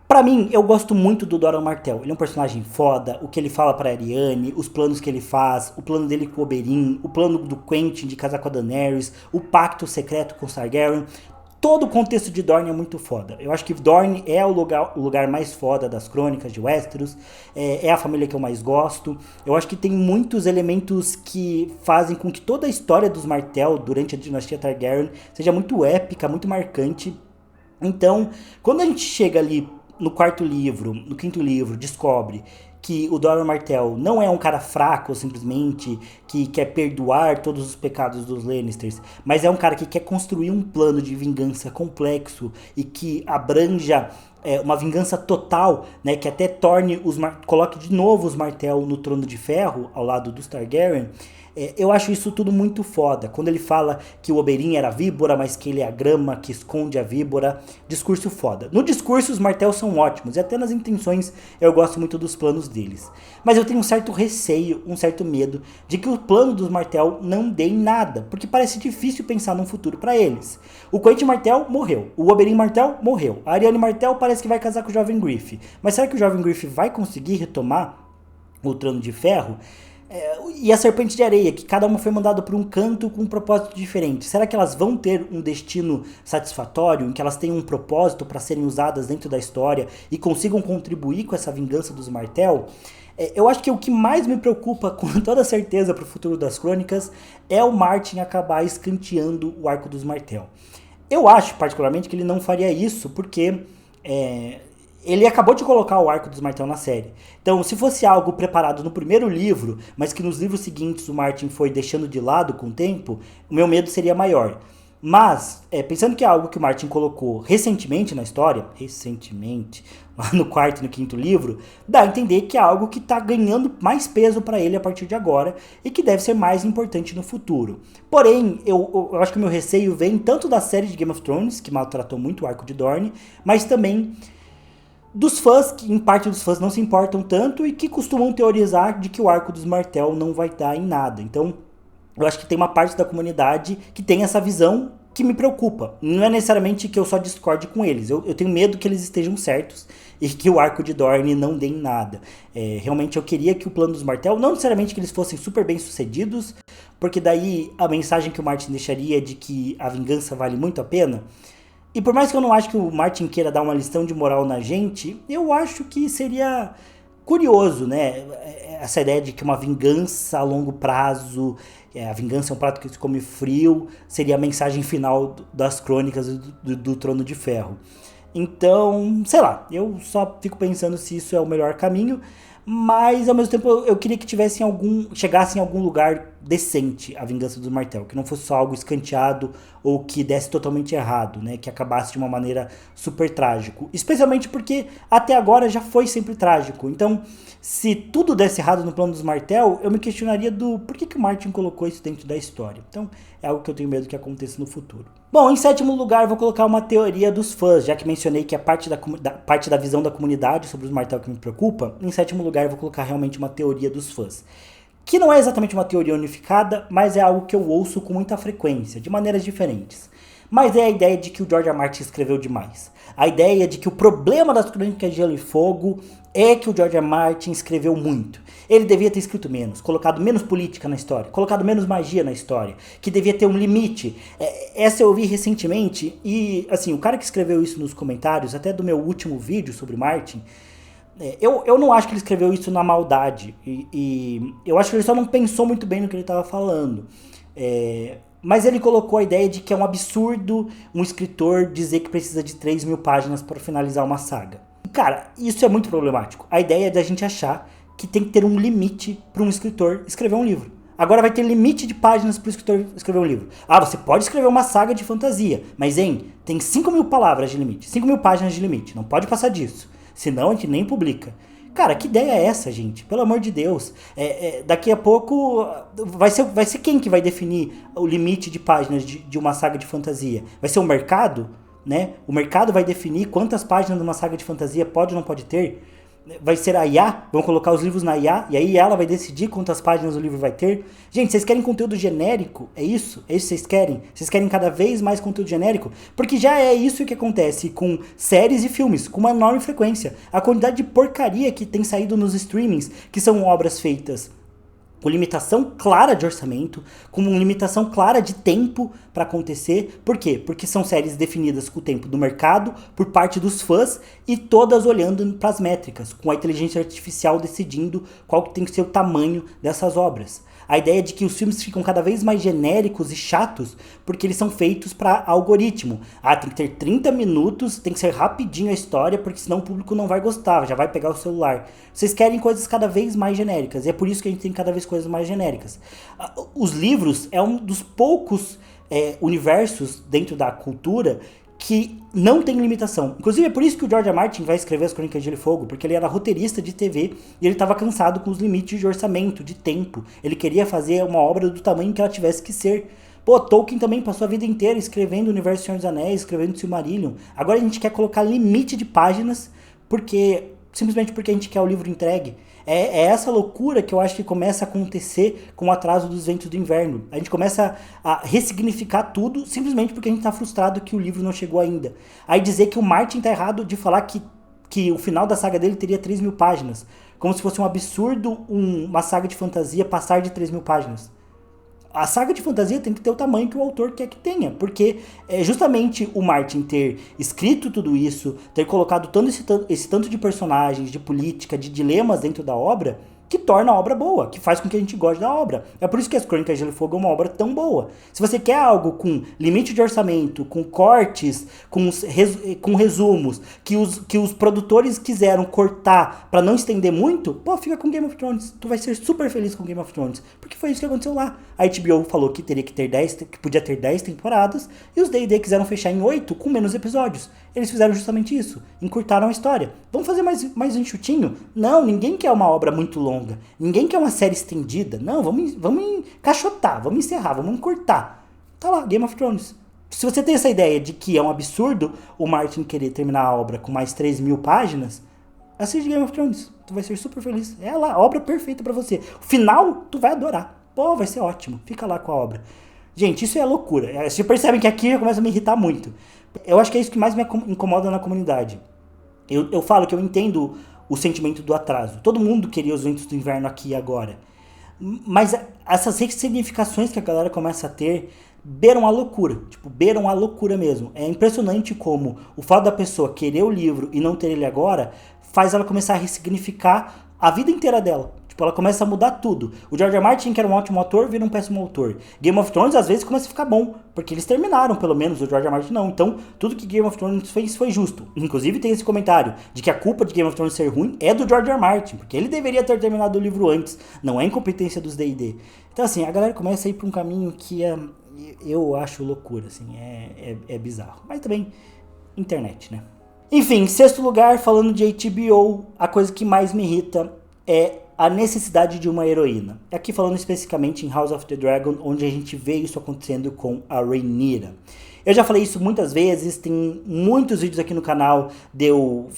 Pra mim, eu gosto muito do Doran Martell. Ele é um personagem foda, o que ele fala pra Arianne, os planos que ele faz, o plano dele com o Oberyn, o plano do Quentyn de casar com a Daenerys, o pacto secreto com o Targaryen. Todo o contexto de Dorne é muito foda. Eu acho que Dorne é o lugar mais foda das crônicas de Westeros. É a família que eu mais gosto. Eu acho que tem muitos elementos que fazem com que toda a história dos Martell durante a dinastia Targaryen seja muito épica, muito marcante. Então, quando a gente chega ali no quarto livro, no quinto livro, descobre que o Doran Martell não é um cara fraco, simplesmente, que quer perdoar todos os pecados dos Lannisters, mas é um cara que quer construir um plano de vingança complexo e que abranja uma vingança total, né, que até coloque de novo os Martell no Trono de Ferro, ao lado dos Targaryen. Eu acho isso tudo muito foda. Quando ele fala que o Oberyn era a víbora, mas que ele é a grama que esconde a víbora. Discurso foda. No discurso, os Martell são ótimos. E até nas intenções, eu gosto muito dos planos deles. Mas eu tenho um certo receio, um certo medo de que o plano dos Martell não dê em nada. Porque parece difícil pensar num futuro pra eles. O Quentyn Martell morreu. O Oberyn Martell morreu. A Arianne Martell parece que vai casar com o Jovem Griff. Mas será que o Jovem Griff vai conseguir retomar o Trono de Ferro? E a Serpente de Areia, que cada uma foi mandada por um canto com um propósito diferente. Será que elas vão ter um destino satisfatório, em que elas tenham um propósito para serem usadas dentro da história e consigam contribuir com essa vingança dos Martell? Eu acho que o que mais me preocupa, com toda certeza, para o futuro das crônicas, é o Martin acabar escanteando o arco dos Martell. Eu acho, particularmente, que ele não faria isso, porque ele acabou de colocar o arco dos Martell na série. Então, se fosse algo preparado no primeiro livro, mas que nos livros seguintes o Martin foi deixando de lado com o tempo, o meu medo seria maior. Mas, pensando que é algo que o Martin colocou recentemente na história, lá no quarto e no quinto livro, dá a entender que é algo que está ganhando mais peso para ele a partir de agora e que deve ser mais importante no futuro. Porém, eu acho que o meu receio vem tanto da série de Game of Thrones, que maltratou muito o arco de Dorne, mas também dos fãs, que em parte dos fãs não se importam tanto e que costumam teorizar de que o arco dos Martell não vai dar em nada. Então, eu acho que tem uma parte da comunidade que tem essa visão que me preocupa. Não é necessariamente que eu só discorde com eles. Eu tenho medo que eles estejam certos e que o arco de Dorne não dê em nada. Realmente eu queria que o plano dos Martell, não necessariamente que eles fossem super bem sucedidos, porque daí a mensagem que o Martin deixaria de que a vingança vale muito a pena. E por mais que eu não acho que o Martin queira dar uma lição de moral na gente, eu acho que seria curioso, né? Essa ideia de que uma vingança a longo prazo, a vingança é um prato que se come frio, seria a mensagem final das crônicas do Trono de Ferro. Então, sei lá, eu só fico pensando se isso é o melhor caminho, mas ao mesmo tempo eu queria que chegasse em algum lugar decente a vingança dos Martell, que não fosse só algo escanteado ou que desse totalmente errado, né, que acabasse de uma maneira super trágico, especialmente porque até agora já foi sempre trágico. Então, se tudo desse errado no plano dos Martell, eu me questionaria por que o Martin colocou isso dentro da história. Então, é algo que eu tenho medo que aconteça no futuro. Bom, em sétimo lugar, eu vou colocar uma teoria dos fãs, já que mencionei que é parte da visão da comunidade sobre os Martell que me preocupa. Em sétimo lugar, eu vou colocar realmente uma teoria dos fãs, que não é exatamente uma teoria unificada, mas é algo que eu ouço com muita frequência, de maneiras diferentes. Mas é a ideia de que o George R. R. Martin escreveu demais. A ideia de que o problema das Crônicas de Gelo e Fogo é que o George R. R. Martin escreveu muito. Ele devia ter escrito menos, colocado menos política na história, colocado menos magia na história, que devia ter um limite. Essa eu ouvi recentemente e, assim, o cara que escreveu isso nos comentários, até do meu último vídeo sobre Martin, eu não acho que ele escreveu isso na maldade. E eu acho que ele só não pensou muito bem no que ele estava falando. Mas ele colocou a ideia de que é um absurdo um escritor dizer que precisa de 3.000 páginas para finalizar uma saga. Cara, isso é muito problemático. A ideia é da gente achar que tem que ter um limite para um escritor escrever um livro. Agora vai ter limite de páginas para o escritor escrever um livro. Você pode escrever uma saga de fantasia, mas tem 5.000 palavras de limite, 5.000 páginas de limite, não pode passar disso. Senão a gente nem publica. Cara, que ideia é essa, gente? Pelo amor de Deus. Daqui a pouco vai ser quem que vai definir o limite de páginas de uma saga de fantasia? Vai ser o mercado? Né? O mercado vai definir quantas páginas uma saga de fantasia pode ou não pode ter? Vai ser a IA? Vão colocar os livros na IA e aí ela vai decidir quantas páginas o livro vai ter? Gente, vocês querem conteúdo genérico? É isso? É isso que vocês querem? Vocês querem cada vez mais conteúdo genérico? Porque já é isso que acontece com séries e filmes, com uma enorme frequência. A quantidade de porcaria que tem saído nos streamings, que são obras feitas com limitação clara de orçamento, com limitação clara de tempo para acontecer. Por quê? Porque são séries definidas com o tempo do mercado, por parte dos fãs, e todas olhando para as métricas, com a inteligência artificial decidindo qual que tem que ser o tamanho dessas obras. A ideia de que os filmes ficam cada vez mais genéricos e chatos porque eles são feitos para algoritmo. Tem que ter 30 minutos, tem que ser rapidinho a história, porque senão o público não vai gostar, já vai pegar o celular. Vocês querem coisas cada vez mais genéricas, e é por isso que a gente tem cada vez coisas mais genéricas. Os livros é um dos poucos universos dentro da cultura que não tem limitação. Inclusive é por isso que o George R. Martin vai escrever As Crônicas de Gelo e Fogo, porque ele era roteirista de TV e ele estava cansado com os limites de orçamento, de tempo. Ele queria fazer uma obra do tamanho que ela tivesse que ser. Tolkien também passou a vida inteira escrevendo o Universo do Senhor dos Anéis, escrevendo Silmarillion. Agora a gente quer colocar limite de páginas simplesmente porque a gente quer o livro entregue. É essa loucura que eu acho que começa a acontecer com o atraso dos Ventos do Inverno. A gente começa a ressignificar tudo simplesmente porque a gente tá frustrado que o livro não chegou ainda. Aí dizer que o Martin tá errado de falar que o final da saga dele teria 3.000 páginas. Como se fosse um absurdo uma saga de fantasia passar de 3.000 páginas. A saga de fantasia tem que ter o tamanho que o autor quer que tenha, porque é justamente o Martin ter escrito tudo isso, ter colocado esse tanto de personagens, de política, de dilemas dentro da obra, que torna a obra boa, que faz com que a gente goste da obra. É por isso que As Crônicas de Gelo e Fogo é uma obra tão boa. Se você quer algo com limite de orçamento, com cortes, com resumos, que os produtores quiseram cortar pra não estender muito, fica com Game of Thrones. Tu vai ser super feliz com Game of Thrones. Porque foi isso que aconteceu lá. A HBO falou que teria que ter que podia ter 10 temporadas, e os D&D quiseram fechar em 8 com menos episódios. Eles fizeram justamente isso, encurtaram a história. Vamos fazer mais enxutinho? Não, ninguém quer uma obra muito longa. Ninguém quer uma série estendida. Não, vamos encaixotar, vamos encerrar, vamos encurtar. Tá lá, Game of Thrones. Se você tem essa ideia de que é um absurdo o Martin querer terminar a obra com mais 3.000 páginas, assiste Game of Thrones. Tu vai ser super feliz. É lá, a obra perfeita pra você. O final, tu vai adorar. Vai ser ótimo. Fica lá com a obra. Gente, isso é loucura. Vocês percebem que aqui já começa a me irritar muito. Eu acho que é isso que mais me incomoda na comunidade. Eu falo que eu entendo o sentimento do atraso. Todo mundo queria os Ventos do Inverno aqui e agora. Mas essas ressignificações que a galera começa a ter beiram a loucura. Beiram a loucura mesmo. É impressionante como o fato da pessoa querer o livro e não ter ele agora faz ela começar a ressignificar a vida inteira dela. Ela começa a mudar tudo. O George R. Martin, que era um ótimo autor, vira um péssimo autor. Game of Thrones, às vezes, começa a ficar bom. Porque eles terminaram, pelo menos, o George R. Martin não. Então, tudo que Game of Thrones fez foi justo. Inclusive, tem esse comentário de que a culpa de Game of Thrones ser ruim é do George R. Martin. Porque ele deveria ter terminado o livro antes. Não é incompetência dos D&D. Então, assim, a galera começa a ir pra um caminho que eu acho loucura, assim. É bizarro. Mas também, internet, né? Enfim, em sexto lugar, falando de HBO, a coisa que mais me irrita é a necessidade de uma heroína. Aqui falando especificamente em House of the Dragon, onde a gente vê isso acontecendo com a Rhaenyra. Eu já falei isso muitas vezes, tem muitos vídeos aqui no canal de eu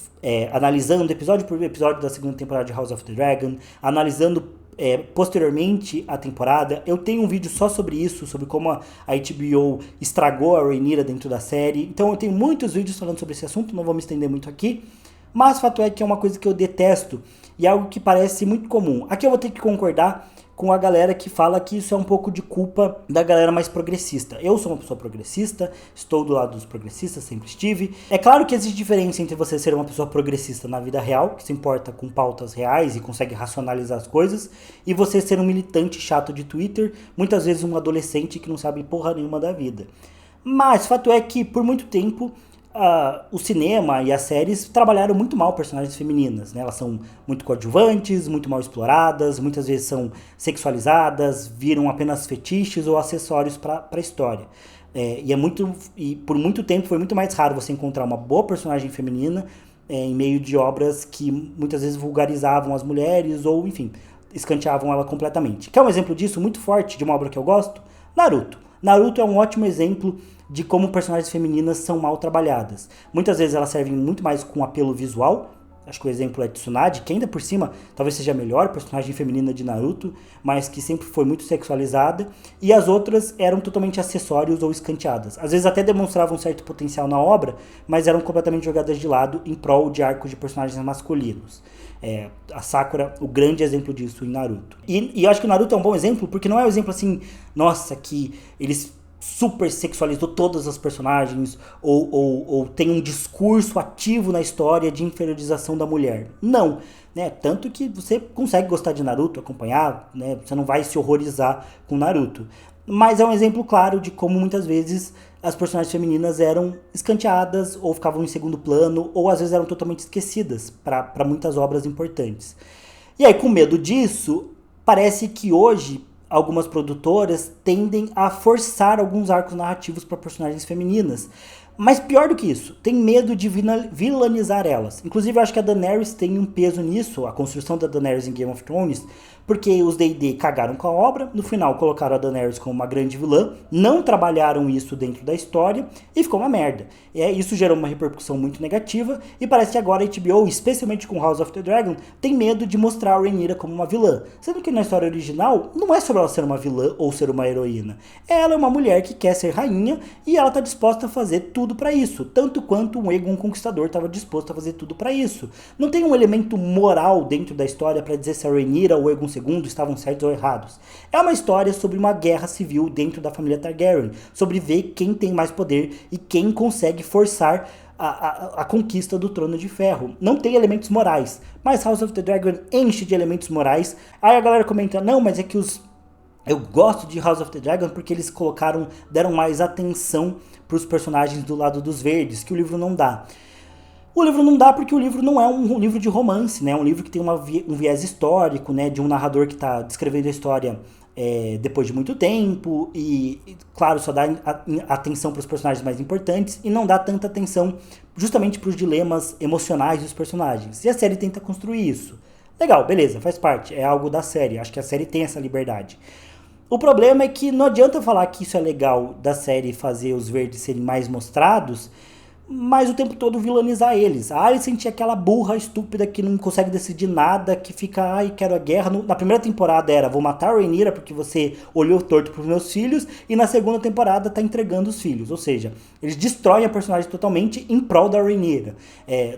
analisando episódio por episódio da segunda temporada de House of the Dragon, analisando posteriormente a temporada. Eu tenho um vídeo só sobre isso, sobre como a HBO estragou a Rhaenyra dentro da série. Então eu tenho muitos vídeos falando sobre esse assunto, não vou me estender muito aqui. Mas o fato é que é uma coisa que eu detesto e é algo que parece muito comum. Aqui eu vou ter que concordar com a galera que fala que isso é um pouco de culpa da galera mais progressista. Eu sou uma pessoa progressista, estou do lado dos progressistas, sempre estive. É claro que existe diferença entre você ser uma pessoa progressista na vida real, que se importa com pautas reais e consegue racionalizar as coisas, e você ser um militante chato de Twitter, muitas vezes um adolescente que não sabe porra nenhuma da vida. Mas o fato é que por muito tempo o cinema e as séries trabalharam muito mal personagens femininas, né? Elas são muito coadjuvantes, muito mal exploradas, muitas vezes são sexualizadas, viram apenas fetiches ou acessórios para a história. E por muito tempo foi muito mais raro você encontrar uma boa personagem feminina em meio de obras que muitas vezes vulgarizavam as mulheres ou, enfim, escanteavam ela completamente. Quer um exemplo disso muito forte, de uma obra que eu gosto? Naruto. Naruto é um ótimo exemplo de como personagens femininas são mal trabalhadas. Muitas vezes elas servem muito mais com apelo visual. Acho que o exemplo é Tsunade, que ainda por cima talvez seja a melhor personagem feminina de Naruto, mas que sempre foi muito sexualizada. E as outras eram totalmente acessórios ou escanteadas. Às vezes até demonstravam um certo potencial na obra, mas eram completamente jogadas de lado em prol de arcos de personagens masculinos. A Sakura, o grande exemplo disso em Naruto. E eu acho que o Naruto é um bom exemplo, porque não é um exemplo assim, nossa, que eles super sexualizou todas as personagens ou tem um discurso ativo na história de inferiorização da mulher. Não, né? Tanto que você consegue gostar de Naruto, acompanhar, né? Você não vai se horrorizar com Naruto. Mas é um exemplo claro de como muitas vezes as personagens femininas eram escanteadas ou ficavam em segundo plano ou às vezes eram totalmente esquecidas para muitas obras importantes. E aí, com medo disso, parece que hoje algumas produtoras tendem a forçar alguns arcos narrativos para personagens femininas. Mas pior do que isso, tem medo de vilanizar elas. Inclusive, eu acho que a Daenerys tem um peso nisso, a construção da Daenerys em Game of Thrones, porque os D&D cagaram com a obra, no final colocaram a Daenerys como uma grande vilã, não trabalharam isso dentro da história e ficou uma merda. Isso gerou uma repercussão muito negativa e parece que agora a HBO, especialmente com House of the Dragon, tem medo de mostrar a Rhaenyra como uma vilã. Sendo que na história original não é sobre ela ser uma vilã ou ser uma heroína. Ela é uma mulher que quer ser rainha e ela está disposta a fazer tudo para isso, tanto quanto um Aegon Conquistador estava disposto a fazer tudo para isso. Não tem um elemento moral dentro da história para dizer se a Rhaenyra ou o Aegon II estavam certos ou errados. É uma história sobre uma guerra civil dentro da família Targaryen, sobre ver quem tem mais poder e quem consegue forçar a conquista do Trono de Ferro. Não tem elementos morais, mas House of the Dragon enche de elementos morais. Aí a galera comenta, não, mas é que eu gosto de House of the Dragon porque eles deram mais atenção para os personagens do lado dos verdes, que o livro não dá. O livro não dá porque o livro não é um livro de romance, né? É um livro que tem um viés histórico, né? De um narrador que está descrevendo a história depois de muito tempo e, claro, só dá atenção para os personagens mais importantes e não dá tanta atenção justamente para os dilemas emocionais dos personagens. E a série tenta construir isso. Legal, beleza, faz parte, é algo da série. Acho que a série tem essa liberdade. O problema é que não adianta falar que isso é legal da série fazer os verdes serem mais mostrados, mas o tempo todo vilanizar eles. A Alicent é aquela burra estúpida que não consegue decidir nada, que fica, ai, quero a guerra. Na primeira temporada era, vou matar a Rhaenyra porque você olhou torto pros meus filhos, e na segunda temporada tá entregando os filhos. Ou seja, eles destroem a personagem totalmente em prol da Rhaenyra.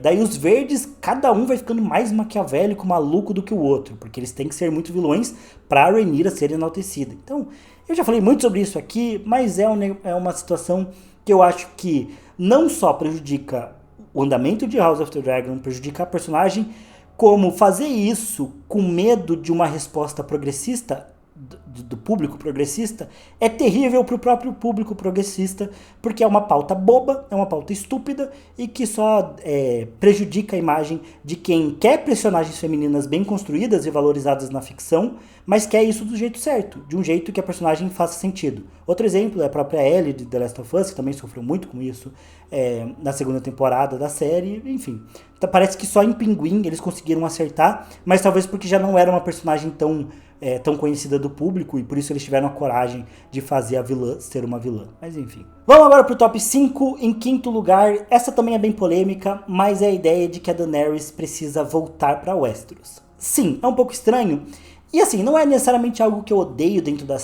Daí os verdes, cada um vai ficando mais maquiavélico, maluco do que o outro, porque eles têm que ser muito vilões pra Rhaenyra ser enaltecida. Então, eu já falei muito sobre isso aqui, mas é uma situação que eu acho que não só prejudica o andamento de House of the Dragon, prejudica a personagem, como fazer isso com medo de uma resposta progressista, do público progressista, é terrível para o próprio público progressista, porque é uma pauta boba, é uma pauta estúpida e que só prejudica a imagem de quem quer personagens femininas bem construídas e valorizadas na ficção, mas quer isso do jeito certo, de um jeito que a personagem faça sentido. Outro exemplo é a própria Ellie de The Last of Us, que também sofreu muito com isso na segunda temporada da série, enfim. Então, parece que só em Pinguim eles conseguiram acertar, mas talvez porque já não era uma personagem tão conhecida do público e por isso eles tiveram a coragem de fazer a vilã ser uma vilã. Mas enfim. Vamos agora pro top 5. Em quinto lugar, essa também é bem polêmica, mas é a ideia de que a Daenerys precisa voltar para Westeros. Sim, é um pouco estranho. E assim, não é necessariamente algo que eu odeio dentro da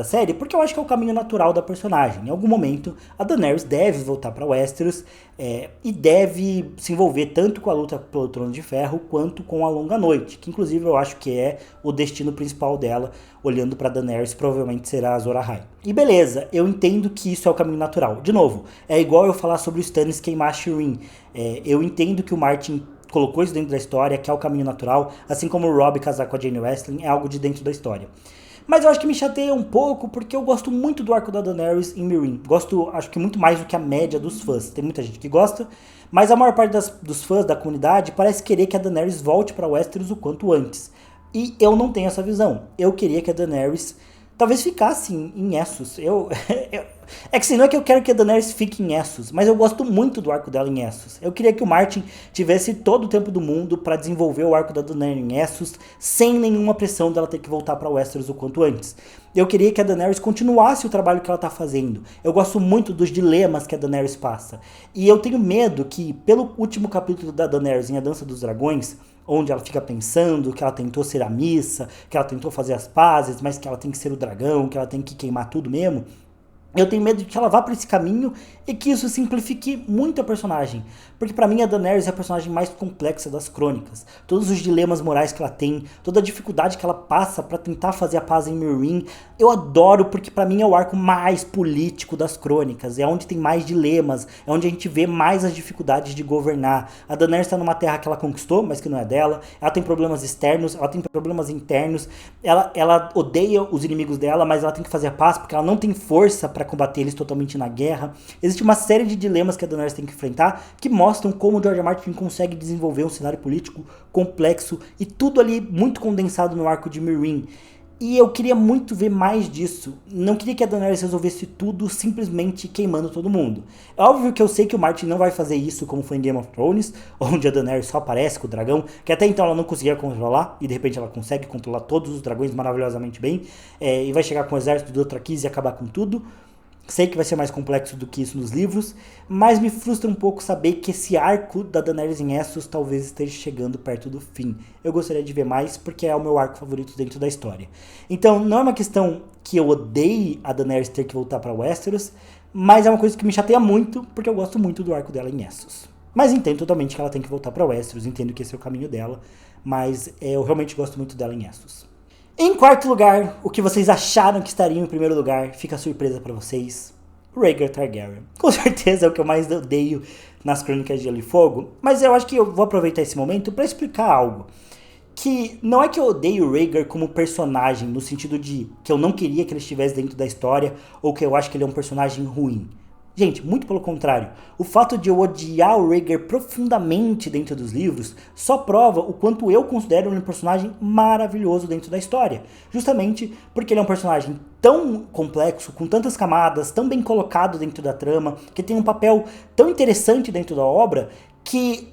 série, porque eu acho que é o caminho natural da personagem. Em algum momento, a Daenerys deve voltar para Westeros e deve se envolver tanto com a luta pelo Trono de Ferro, quanto com a Longa Noite, que inclusive eu acho que é o destino principal dela, olhando para Daenerys, provavelmente será a Azor Ahai. E beleza, eu entendo que isso é o caminho natural. De novo, é igual eu falar sobre o Stannis queimar a Shireen. Eu entendo que o Martin colocou isso dentro da história, que é o caminho natural, assim como o Robb casar com a Jaime Westling é algo de dentro da história. Mas eu acho que me chateia um pouco, porque eu gosto muito do arco da Daenerys em Meereen. Gosto, acho que muito mais do que a média dos fãs. Tem muita gente que gosta, mas a maior parte dos fãs da comunidade parece querer que a Daenerys volte para Westeros o quanto antes. E eu não tenho essa visão. Eu queria que a Daenerys talvez ficasse em Essos. É que assim, não é que eu quero que a Daenerys fique em Essos, mas eu gosto muito do arco dela em Essos. Eu queria que o Martin tivesse todo o tempo do mundo para desenvolver o arco da Daenerys em Essos, sem nenhuma pressão dela ter que voltar para Westeros o quanto antes. Eu queria que a Daenerys continuasse o trabalho que ela tá fazendo. Eu gosto muito dos dilemas que a Daenerys passa. E eu tenho medo que, pelo último capítulo da Daenerys em A Dança dos Dragões, onde ela fica pensando que ela tentou ser a missa, que ela tentou fazer as pazes, mas que ela tem que ser o dragão, que ela tem que queimar tudo mesmo, Eu tenho medo de que ela vá por esse caminho e que isso simplifique muito a personagem. Porque pra mim a Daenerys é a personagem mais complexa das crônicas. Todos os dilemas morais que ela tem, toda a dificuldade que ela passa pra tentar fazer a paz em Meereen, eu adoro porque pra mim é o arco mais político das crônicas. É onde tem mais dilemas, é onde a gente vê mais as dificuldades de governar. A Daenerys tá numa terra que ela conquistou, mas que não é dela. Ela tem problemas externos, ela tem problemas internos. Ela odeia os inimigos dela, mas ela tem que fazer a paz porque ela não tem força pra combater eles totalmente na guerra. Existe uma série de dilemas que a Daenerys tem que enfrentar que mostram como o George R. R. Martin consegue desenvolver um cenário político complexo e tudo ali muito condensado no arco de Meereen. E eu queria muito ver mais disso. Não queria que a Daenerys resolvesse tudo simplesmente queimando todo mundo. É óbvio que eu sei que o Martin não vai fazer isso como foi em Game of Thrones, onde a Daenerys só aparece com o dragão, que até então ela não conseguia controlar, e de repente ela consegue controlar todos os dragões maravilhosamente bem, e vai chegar com o exército do Dothraki e acabar com tudo. Sei que vai ser mais complexo do que isso nos livros, mas me frustra um pouco saber que esse arco da Daenerys em Essos talvez esteja chegando perto do fim. Eu gostaria de ver mais porque é o meu arco favorito dentro da história. Então, não é uma questão que eu odeie a Daenerys ter que voltar para Westeros, mas é uma coisa que me chateia muito porque eu gosto muito do arco dela em Essos. Mas entendo totalmente que ela tem que voltar para Westeros, entendo que esse é o caminho dela, mas eu realmente gosto muito dela em Essos. Em quarto lugar, o que vocês acharam que estaria em primeiro lugar, fica a surpresa pra vocês. Rhaegar Targaryen. Com certeza é o que eu mais odeio nas Crônicas de Gelo e Fogo, mas eu acho que eu vou aproveitar esse momento pra explicar algo. Que não é que eu odeio o Rhaegar como personagem, no sentido de que eu não queria que ele estivesse dentro da história, ou que eu acho que ele é um personagem ruim. Gente, muito pelo contrário. O fato de eu odiar o Rhaegar profundamente dentro dos livros só prova o quanto eu considero ele um personagem maravilhoso dentro da história. Justamente porque ele é um personagem tão complexo, com tantas camadas, tão bem colocado dentro da trama, que tem um papel tão interessante dentro da obra, que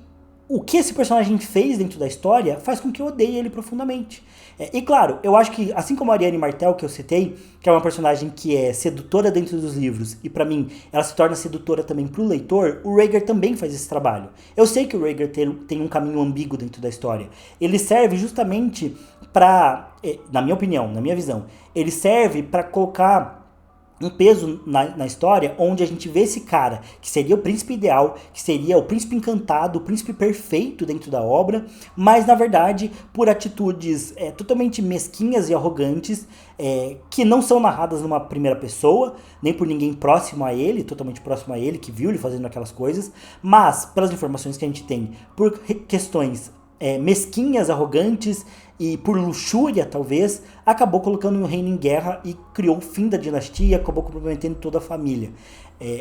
o que esse personagem fez dentro da história faz com que eu odeie ele profundamente. E claro, eu acho que, assim como a Arianne Martell, que eu citei, que é uma personagem que é sedutora dentro dos livros, e pra mim ela se torna sedutora também pro leitor, o Rhaegar também faz esse trabalho. Eu sei que o Rhaegar tem um caminho ambíguo dentro da história. Ele serve justamente pra, na minha opinião, na minha visão, ele serve pra colocar um peso na história onde a gente vê esse cara, que seria o príncipe ideal, que seria o príncipe encantado, o príncipe perfeito dentro da obra, mas na verdade por atitudes totalmente mesquinhas e arrogantes, que não são narradas numa primeira pessoa, nem por ninguém próximo a ele, totalmente próximo a ele, que viu ele fazendo aquelas coisas, mas pelas informações que a gente tem, por questões mesquinhas, arrogantes e por luxúria, talvez, acabou colocando o reino em guerra e criou o fim da dinastia, acabou comprometendo toda a família.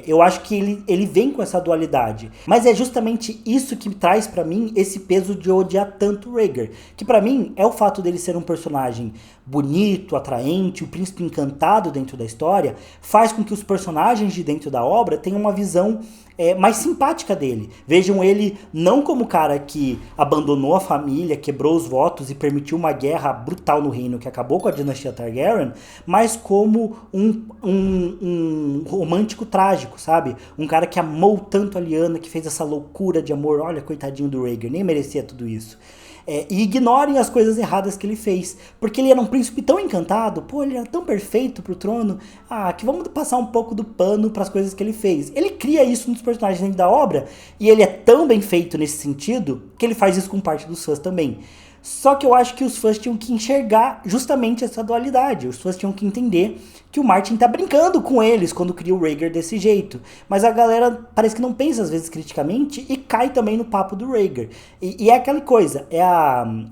Eu acho que ele vem com essa dualidade, mas é justamente isso que traz pra mim esse peso de odiar tanto o Rhaegar, que pra mim é o fato dele ser um personagem bonito, atraente, o príncipe encantado dentro da história, faz com que os personagens de dentro da obra tenham uma visão mais simpática dele. Vejam ele não como o cara que abandonou a família, quebrou os votos e permitiu uma guerra brutal no reino que acabou com a dinastia Targaryen, mas como um romântico trágico, sabe? Um cara que amou tanto a Lyanna, que fez essa loucura de amor. Olha, coitadinho do Rhaegar, nem merecia tudo isso. E ignorem as coisas erradas que ele fez, porque ele era um príncipe tão encantado, pô, ele era tão perfeito pro trono, que vamos passar um pouco do pano pras coisas que ele fez. Ele cria isso nos personagens dentro da obra, e ele é tão bem feito nesse sentido, que ele faz isso com parte dos fãs também. Só que eu acho que os fãs tinham que enxergar justamente essa dualidade. Os fãs tinham que entender que o Martin tá brincando com eles quando cria o Rhaegar desse jeito. Mas a galera parece que não pensa às vezes criticamente e cai também no papo do Rhaegar. E é aquela coisa,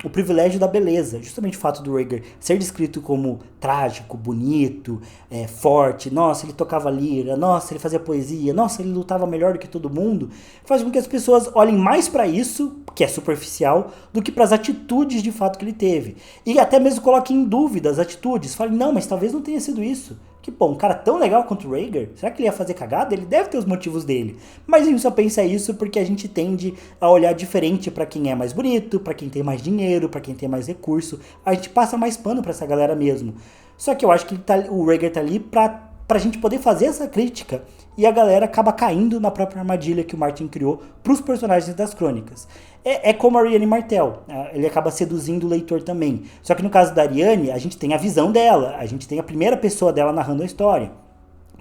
o privilégio da beleza. Justamente o fato do Rhaegar ser descrito como trágico, bonito, forte. Nossa, ele tocava lira. Nossa, ele fazia poesia. Nossa, ele lutava melhor do que todo mundo. Faz com que as pessoas olhem mais pra isso, que é superficial, do que pras atitudes de fato que ele teve. E até mesmo coloquem em dúvida as atitudes. Falem, não, mas talvez não tenha sido isso. Que bom, um cara tão legal quanto o Rhaegar, será que ele ia fazer cagada? Ele deve ter os motivos dele. Mas a gente só pensa isso porque a gente tende a olhar diferente pra quem é mais bonito, pra quem tem mais dinheiro, pra quem tem mais recurso. A gente passa mais pano pra essa galera mesmo. Só que eu acho que o Rhaegar tá ali pra gente poder fazer essa crítica e a galera acaba caindo na própria armadilha que o Martin criou pros personagens das crônicas. É como a Arianne Martell, ele acaba seduzindo o leitor também. Só que no caso da Arianne, a gente tem a visão dela, a gente tem a primeira pessoa dela narrando a história.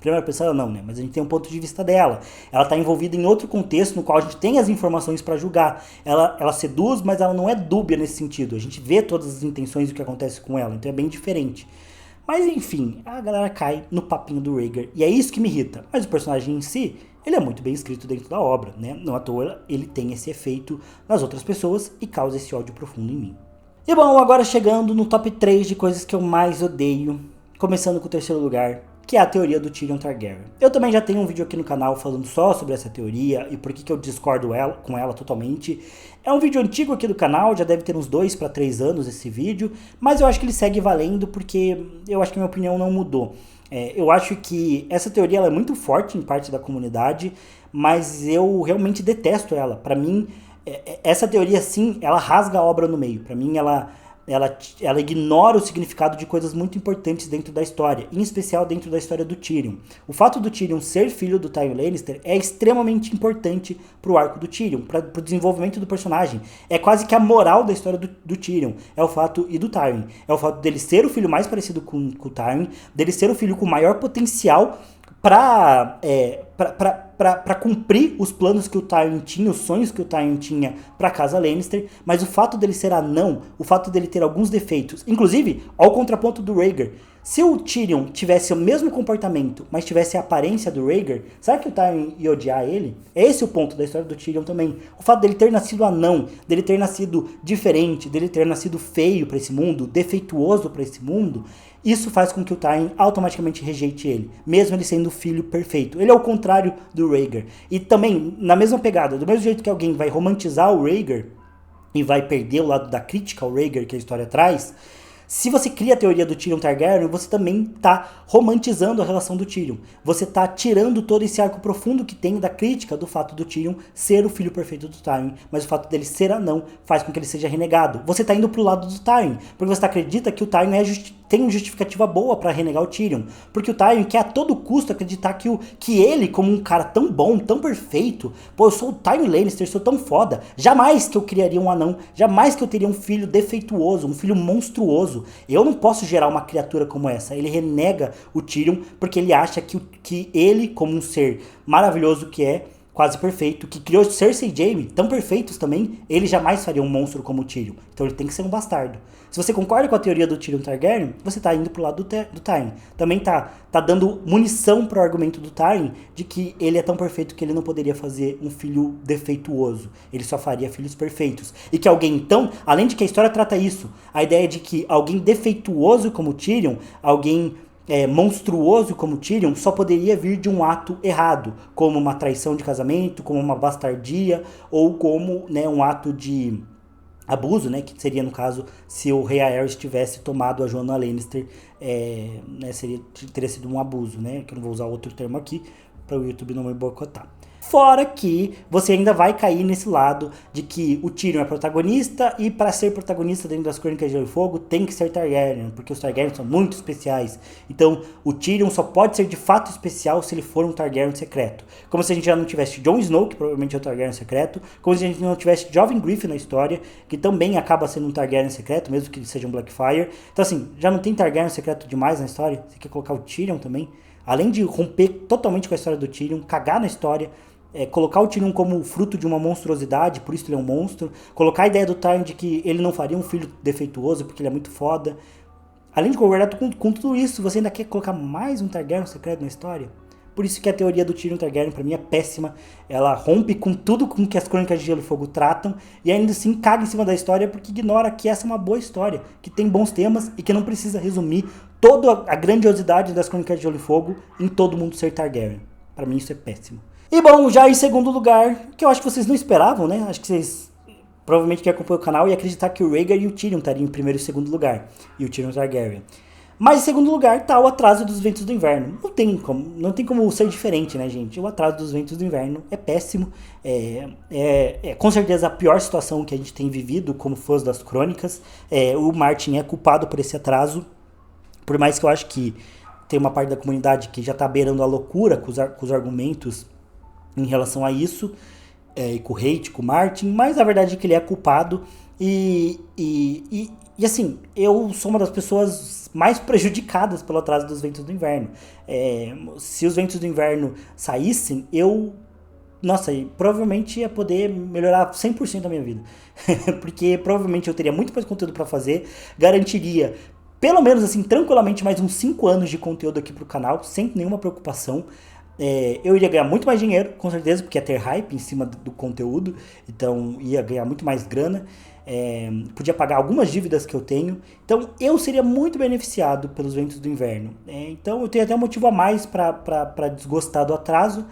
Primeira pessoa não, né? Mas a gente tem um ponto de vista dela. Ela tá envolvida em outro contexto no qual a gente tem as informações para julgar. Ela seduz, mas ela não é dúbia nesse sentido. A gente vê todas as intenções do que acontece com ela, então é bem diferente. Mas enfim, a galera cai no papinho do Rhaegar, e é isso que me irrita. Mas o personagem em si, ele é muito bem escrito dentro da obra, né? Não à toa ele tem esse efeito nas outras pessoas e causa esse ódio profundo em mim. E bom, agora chegando no top 3 de coisas que eu mais odeio, começando com o terceiro lugar, que é a teoria do Tyrion Targaryen. Eu também já tenho um vídeo aqui no canal falando só sobre essa teoria e por que eu discordo com ela totalmente. É um vídeo antigo aqui do canal, já deve ter uns 2 para 3 anos esse vídeo, mas eu acho que ele segue valendo porque eu acho que a minha opinião não mudou. Eu acho que essa teoria ela é muito forte em parte da comunidade, mas eu realmente detesto ela. Para mim, essa teoria sim, ela rasga a obra no meio. Para mim, ela ignora o significado de coisas muito importantes dentro da história, em especial dentro da história do Tyrion. O fato do Tyrion ser filho do Tyrion Lannister é extremamente importante pro arco do Tyrion, pro desenvolvimento do personagem. É quase que a moral da história do Tyrion, e do Tyrion. É o fato dele ser o filho mais parecido com o Tyrion, dele ser o filho com maior potencial para cumprir os planos que o Tyrion tinha, os sonhos que o Tyrion tinha para casa Lannister, mas o fato dele ser anão, o fato dele ter alguns defeitos, inclusive ao contraponto do Rhaegar. Se o Tyrion tivesse o mesmo comportamento, mas tivesse a aparência do Rhaegar, será que o Tyrion ia odiar ele? É esse o ponto da história do Tyrion também. O fato dele ter nascido anão, dele ter nascido diferente, dele ter nascido feio para esse mundo, defeituoso para esse mundo, isso faz com que o Tyrion automaticamente rejeite ele, mesmo ele sendo o filho perfeito. Ele é o contrário do Rhaegar. E também, na mesma pegada, do mesmo jeito que alguém vai romantizar o Rhaegar e vai perder o lado da crítica ao Rhaegar que a história traz, se você cria a teoria do Tyrion Targaryen, você também está romantizando a relação do Tyrion. Você está tirando todo esse arco profundo que tem da crítica do fato do Tyrion ser o filho perfeito do Tyrion, mas o fato dele ser anão faz com que ele seja renegado. Você está indo pro lado do Tyrion, porque você acredita que o Tyrion tem uma justificativa boa para renegar o Tyrion, porque o Tyrion quer a todo custo acreditar que ele, como um cara tão bom, tão perfeito, pô, eu sou o Tyrion Lannister, sou tão foda, jamais que eu criaria um anão, jamais que eu teria um filho defeituoso, um filho monstruoso. Eu não posso gerar uma criatura como essa. Ele renega o Tyrion porque ele acha que ele, como um ser maravilhoso que é, quase perfeito, que criou Cersei e Jaime, tão perfeitos também, ele jamais faria um monstro como o Tyrion. Então ele tem que ser um bastardo. Se você concorda com a teoria do Tyrion Targaryen, você tá indo pro lado do Tyrion. Também tá dando munição pro argumento do Tyrion de que ele é tão perfeito que ele não poderia fazer um filho defeituoso. Ele só faria filhos perfeitos. E que alguém, então, além de que a história trata isso, a ideia de que alguém defeituoso como Tyrion, alguém monstruoso como Tyrion, só poderia vir de um ato errado, como uma traição de casamento, como uma bastardia, ou como, né, um ato de abuso, né, que seria no caso se o rei Aerys tivesse tomado a Joanna Lannister, né, teria sido um abuso, né, que eu não vou usar outro termo aqui para o YouTube não me boicotar. Fora que você ainda vai cair nesse lado de que o Tyrion é protagonista e para ser protagonista dentro das Crônicas de Gelo e Fogo tem que ser Targaryen, porque os Targaryen são muito especiais. Então o Tyrion só pode ser de fato especial se ele for um Targaryen secreto. Como se a gente já não tivesse Jon Snow, que provavelmente é o Targaryen secreto, como se a gente não tivesse Jovem Griffin na história, que também acaba sendo um Targaryen secreto, mesmo que ele seja um Blackfyre. Então assim, já não tem Targaryen secreto demais na história? Você quer colocar o Tyrion também? Além de romper totalmente com a história do Tyrion, cagar na história, colocar o Tyrion como fruto de uma monstruosidade, por isso ele é um monstro, colocar a ideia do Tyrion de que ele não faria um filho defeituoso porque ele é muito foda. Além de concordar com tudo isso, você ainda quer colocar mais um Targaryen secreto na história? Por isso que a teoria do Tyrion Targaryen pra mim é péssima. Ela rompe com tudo com que as Crônicas de Gelo e Fogo tratam e ainda assim caga em cima da história porque ignora que essa é uma boa história, que tem bons temas e que não precisa resumir toda a grandiosidade das Crônicas de Gelo e Fogo em todo mundo ser Targaryen. Pra mim isso é péssimo. E bom, já em segundo lugar, que eu acho que vocês não esperavam, né? Acho que vocês provavelmente que acompanham o canal ia acreditar que o Rhaegar e o Tyrion estariam em primeiro e segundo lugar. E o Tyrion Targaryen. Mas em segundo lugar tá o Atraso dos Ventos do Inverno. Não tem como ser diferente, né, gente? O Atraso dos Ventos do Inverno é péssimo. É com certeza a pior situação que a gente tem vivido como fãs das crônicas. O Martin é culpado por esse atraso. Por mais que eu acho que tem uma parte da comunidade que já tá beirando a loucura com os argumentos em relação a isso. E com o hate, com o Martin. Mas a verdade é que ele é culpado. E assim, eu sou uma das pessoas mais prejudicadas pelo atraso dos Ventos do Inverno. Se os Ventos do Inverno saíssem, nossa, provavelmente ia poder melhorar 100% da minha vida. Porque provavelmente eu teria muito mais conteúdo pra fazer, garantiria pelo menos assim, tranquilamente mais uns 5 anos de conteúdo aqui pro canal, sem nenhuma preocupação. Eu iria ganhar muito mais dinheiro, com certeza, porque ia ter hype em cima do conteúdo, então ia ganhar muito mais grana. Podia pagar algumas dívidas que eu tenho, então eu seria muito beneficiado pelos Ventos do Inverno. Então eu tenho até um motivo a mais para desgostar do atraso.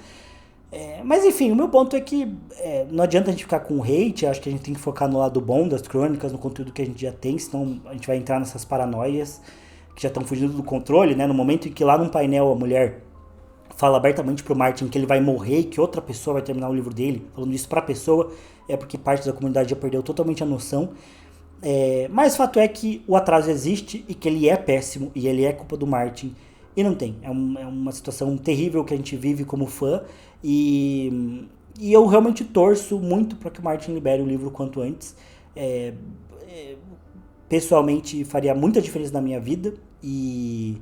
Mas enfim, o meu ponto é que não adianta a gente ficar com hate, acho que a gente tem que focar no lado bom das crônicas, no conteúdo que a gente já tem, senão a gente vai entrar nessas paranoias que já estão fugindo do controle, né? No momento em que lá num painel a mulher fala abertamente pro Martin que ele vai morrer e que outra pessoa vai terminar o livro dele, falando isso pra pessoa, é porque parte da comunidade já perdeu totalmente a noção. Mas o fato é que o atraso existe e que ele é péssimo e ele é culpa do Martin. E não tem. É uma situação terrível que a gente vive como fã. E eu realmente torço muito para que o Martin libere o livro o quanto antes. Pessoalmente faria muita diferença na minha vida. E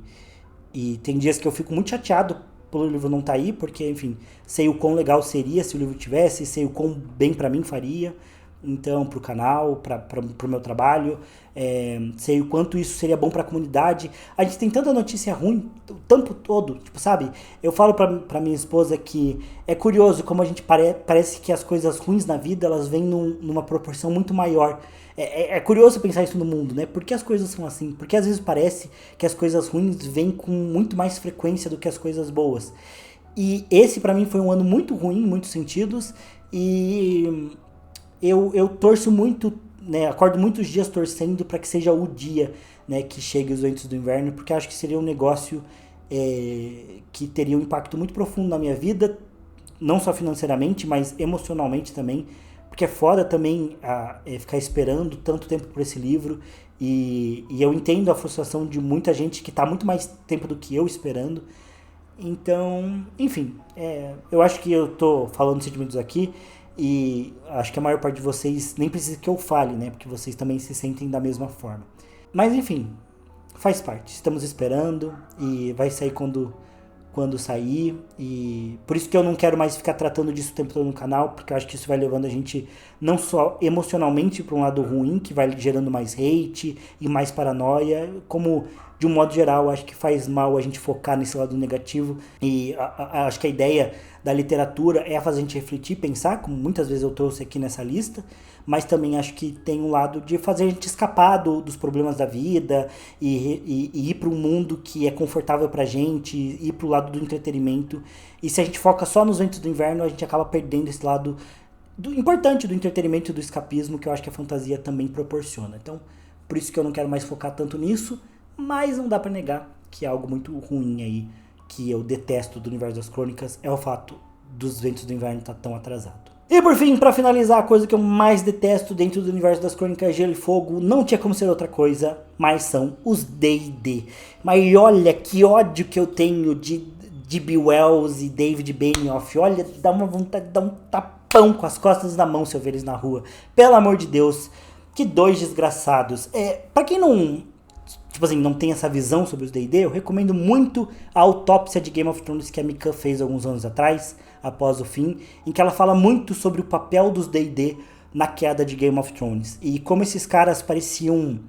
tem dias que eu fico muito chateado pelo livro não estar aí, porque, enfim, sei o quão legal seria se o livro tivesse, sei o quão bem para mim faria. Então, pro canal, pro meu trabalho, sei o quanto isso seria bom pra comunidade. A gente tem tanta notícia ruim o tempo todo, tipo, sabe? Eu falo pra minha esposa que é curioso como a gente parece que as coisas ruins na vida, elas vêm numa proporção muito maior. É curioso pensar isso no mundo, né? Por que as coisas são assim? Porque às vezes parece que as coisas ruins vêm com muito mais frequência do que as coisas boas. E esse pra mim foi um ano muito ruim em muitos sentidos, e eu torço muito, né, acordo muitos dias torcendo para que seja o dia, né, que chegue os Ventos do Inverno, porque acho que seria um negócio que teria um impacto muito profundo na minha vida, não só financeiramente, mas emocionalmente também, porque é foda também ficar esperando tanto tempo por esse livro, e eu entendo a frustração de muita gente que tá muito mais tempo do que eu esperando. Então, enfim, eu acho que eu tô falando sentimentos aqui, e acho que a maior parte de vocês nem precisa que eu fale, né? Porque vocês também se sentem da mesma forma. Mas enfim, faz parte. Estamos esperando e vai sair quando sair. E por isso que eu não quero mais ficar tratando disso o tempo todo no canal, porque eu acho que isso vai levando a gente não só emocionalmente para um lado ruim, que vai gerando mais hate e mais paranoia, como de um modo geral, acho que faz mal a gente focar nesse lado negativo. E acho que a ideia da literatura é fazer a gente refletir, pensar, como muitas vezes eu trouxe aqui nessa lista, mas também acho que tem um lado de fazer a gente escapar dos problemas da vida e ir para um mundo que é confortável pra gente, ir pro lado do entretenimento. E se a gente foca só nos Ventos do Inverno, a gente acaba perdendo esse lado importante do entretenimento e do escapismo, que eu acho que a fantasia também proporciona. Então, por isso que eu não quero mais focar tanto nisso, mas não dá pra negar que é algo muito ruim aí, que eu detesto do universo das crônicas, é o fato dos Ventos do Inverno estar tão atrasado. E por fim, pra finalizar, a coisa que eu mais detesto dentro do universo das crônicas Gelo e Fogo, não tinha como ser outra coisa, mas são os D&D. Mas olha que ódio que eu tenho de D.B. Wells e David Benioff. Olha, dá uma vontade de dar um tapão com as costas na mão se eu ver eles na rua. Pelo amor de Deus, que dois desgraçados. Pra quem não tem essa visão sobre os D&D, eu recomendo muito a autópsia de Game of Thrones que a Mika fez alguns anos atrás, após o fim, em que ela fala muito sobre o papel dos D&D na queda de Game of Thrones. E como esses caras pareciam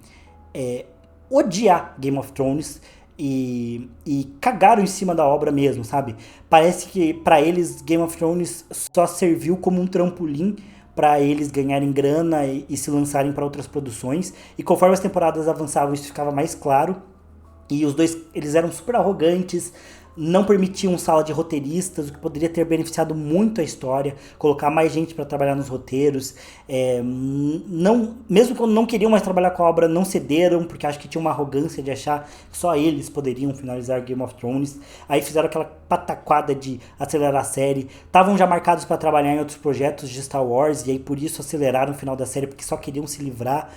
odiar Game of Thrones e cagaram em cima da obra mesmo, sabe? Parece que pra eles Game of Thrones só serviu como um trampolim para eles ganharem grana e se lançarem para outras produções. E conforme as temporadas avançavam, isso ficava mais claro. E os dois, eles eram super arrogantes, não permitiam sala de roteiristas, o que poderia ter beneficiado muito a história, colocar mais gente para trabalhar nos roteiros. Mesmo quando não queriam mais trabalhar com a obra, não cederam, porque acho que tinha uma arrogância de achar que só eles poderiam finalizar Game of Thrones. Aí fizeram aquela pataquada de acelerar a série. Estavam já marcados para trabalhar em outros projetos de Star Wars, e aí por isso aceleraram o final da série, porque só queriam se livrar.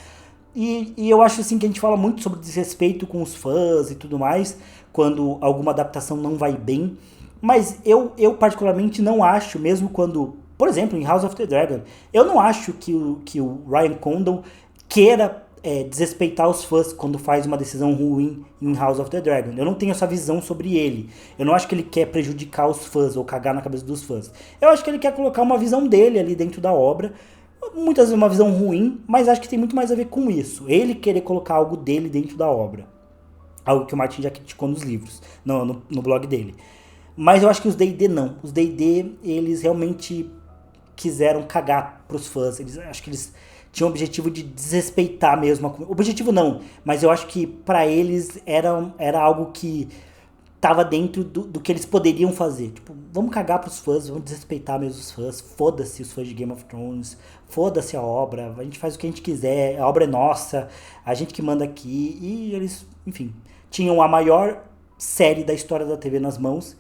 E eu acho assim que a gente fala muito sobre desrespeito com os fãs e tudo mais, quando alguma adaptação não vai bem. Mas eu particularmente não acho, mesmo quando, por exemplo, em House of the Dragon, eu não acho que o Ryan Condal queira desrespeitar os fãs quando faz uma decisão ruim em House of the Dragon. Eu não tenho essa visão sobre ele. Eu não acho que ele quer prejudicar os fãs ou cagar na cabeça dos fãs. Eu acho que ele quer colocar uma visão dele ali dentro da obra. Muitas vezes uma visão ruim, mas acho que tem muito mais a ver com isso. Ele querer colocar algo dele dentro da obra. Algo que o Martin já criticou nos livros, no blog dele. Mas eu acho que os D&D não. Os D&D, eles realmente quiseram cagar pros fãs. Acho que eles tinham o objetivo de desrespeitar mesmo a comunidade. Objetivo não, mas eu acho que pra eles era algo que tava dentro do que eles poderiam fazer. Tipo, vamos cagar pros fãs, vamos desrespeitar mesmo os fãs. Foda-se os fãs de Game of Thrones, foda-se a obra, a gente faz o que a gente quiser, a obra é nossa, a gente que manda aqui. E eles, enfim, tinham a maior série da história da TV nas mãos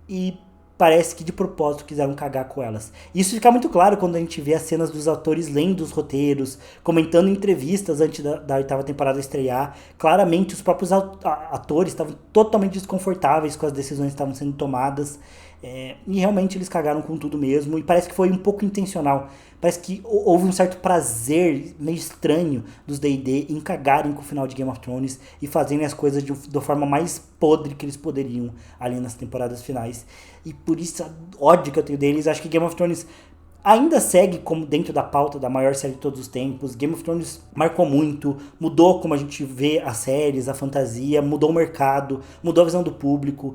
e parece que de propósito quiseram cagar com elas. Isso fica muito claro quando a gente vê as cenas dos atores lendo os roteiros, comentando em entrevistas antes da oitava temporada estrear. Claramente os próprios atores estavam totalmente desconfortáveis com as decisões que estavam sendo tomadas. E realmente eles cagaram com tudo mesmo. E parece que foi um pouco intencional. Parece que houve um certo prazer meio estranho dos D&D em cagarem com o final de Game of Thrones e fazerem as coisas da forma mais podre que eles poderiam ali nas temporadas finais. E por isso, ódio que eu tenho deles. Acho que Game of Thrones ainda segue como dentro da pauta da maior série de todos os tempos. Game of Thrones marcou muito, mudou como a gente vê as séries, a fantasia, mudou o mercado, mudou a visão do público.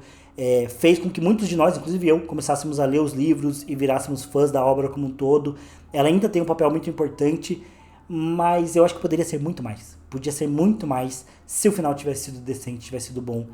Fez com que muitos de nós, inclusive eu, começássemos a ler os livros e virássemos fãs da obra como um todo. Ela ainda tem um papel muito importante, mas eu acho que poderia ser muito mais. Podia ser muito mais se o final tivesse sido decente, tivesse sido bom.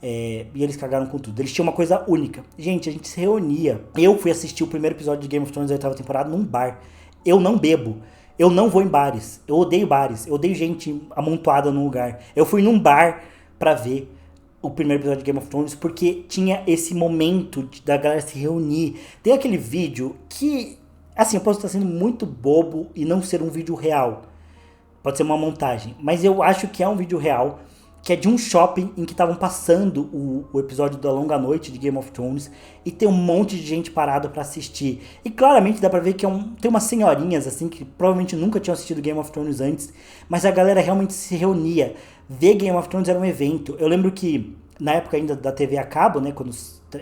E eles cagaram com tudo. Eles tinham uma coisa única. Gente, a gente se reunia. Eu fui assistir o primeiro episódio de Game of Thrones da oitava temporada num bar. Eu não bebo. Eu não vou em bares. Eu odeio bares. Eu odeio gente amontoada num lugar. Eu fui num bar pra ver o primeiro episódio de Game of Thrones porque tinha esse momento da galera se reunir. Tem aquele vídeo que, assim, eu posso estar sendo muito bobo e não ser um vídeo real. Pode ser uma montagem. Mas eu acho que é um vídeo real, que é de um shopping em que estavam passando o episódio da longa noite de Game of Thrones e tem um monte de gente parada pra assistir. E claramente dá pra ver que tem umas senhorinhas assim que provavelmente nunca tinham assistido Game of Thrones antes, mas a galera realmente se reunia. Ver Game of Thrones era um evento. Eu lembro que na época ainda da TV a cabo, né, quando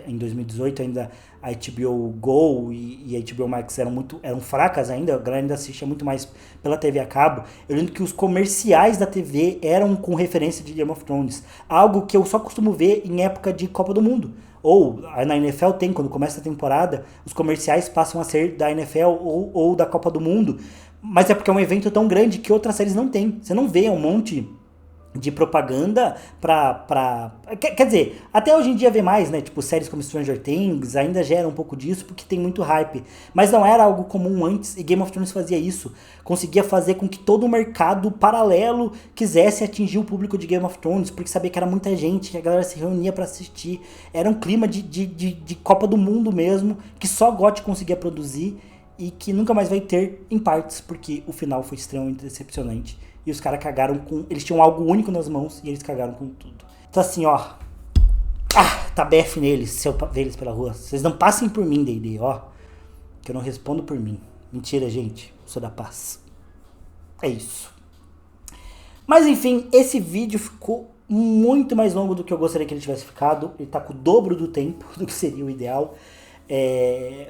em 2018 ainda a HBO Go e a HBO Max eram fracas ainda, a galera ainda assistia muito mais pela TV a cabo. Eu lembro que os comerciais da TV eram com referência de Game of Thrones, algo que eu só costumo ver em época de Copa do Mundo. Ou na NFL tem, quando começa a temporada, os comerciais passam a ser da NFL ou da Copa do Mundo, mas é porque é um evento tão grande que outras séries não tem. Você não vê um monte de propaganda quer dizer, até hoje em dia vê mais, né, tipo séries como Stranger Things ainda gera um pouco disso porque tem muito hype, mas não era algo comum antes e Game of Thrones fazia isso, conseguia fazer com que todo o mercado paralelo quisesse atingir o público de Game of Thrones, porque sabia que era muita gente, que a galera se reunia pra assistir, era um clima de Copa do Mundo mesmo, que só GOT conseguia produzir e que nunca mais vai ter em partes, porque o final foi extremamente decepcionante. E os caras cagaram com... Eles tinham algo único nas mãos e eles cagaram com tudo. Então assim, ó. Tá BF neles, se eu ver eles pela rua. Vocês não passem por mim, D&D, ó. Que eu não respondo por mim. Mentira, gente. Sou da paz. É isso. Mas enfim, esse vídeo ficou muito mais longo do que eu gostaria que ele tivesse ficado. Ele tá com o dobro do tempo do que seria o ideal.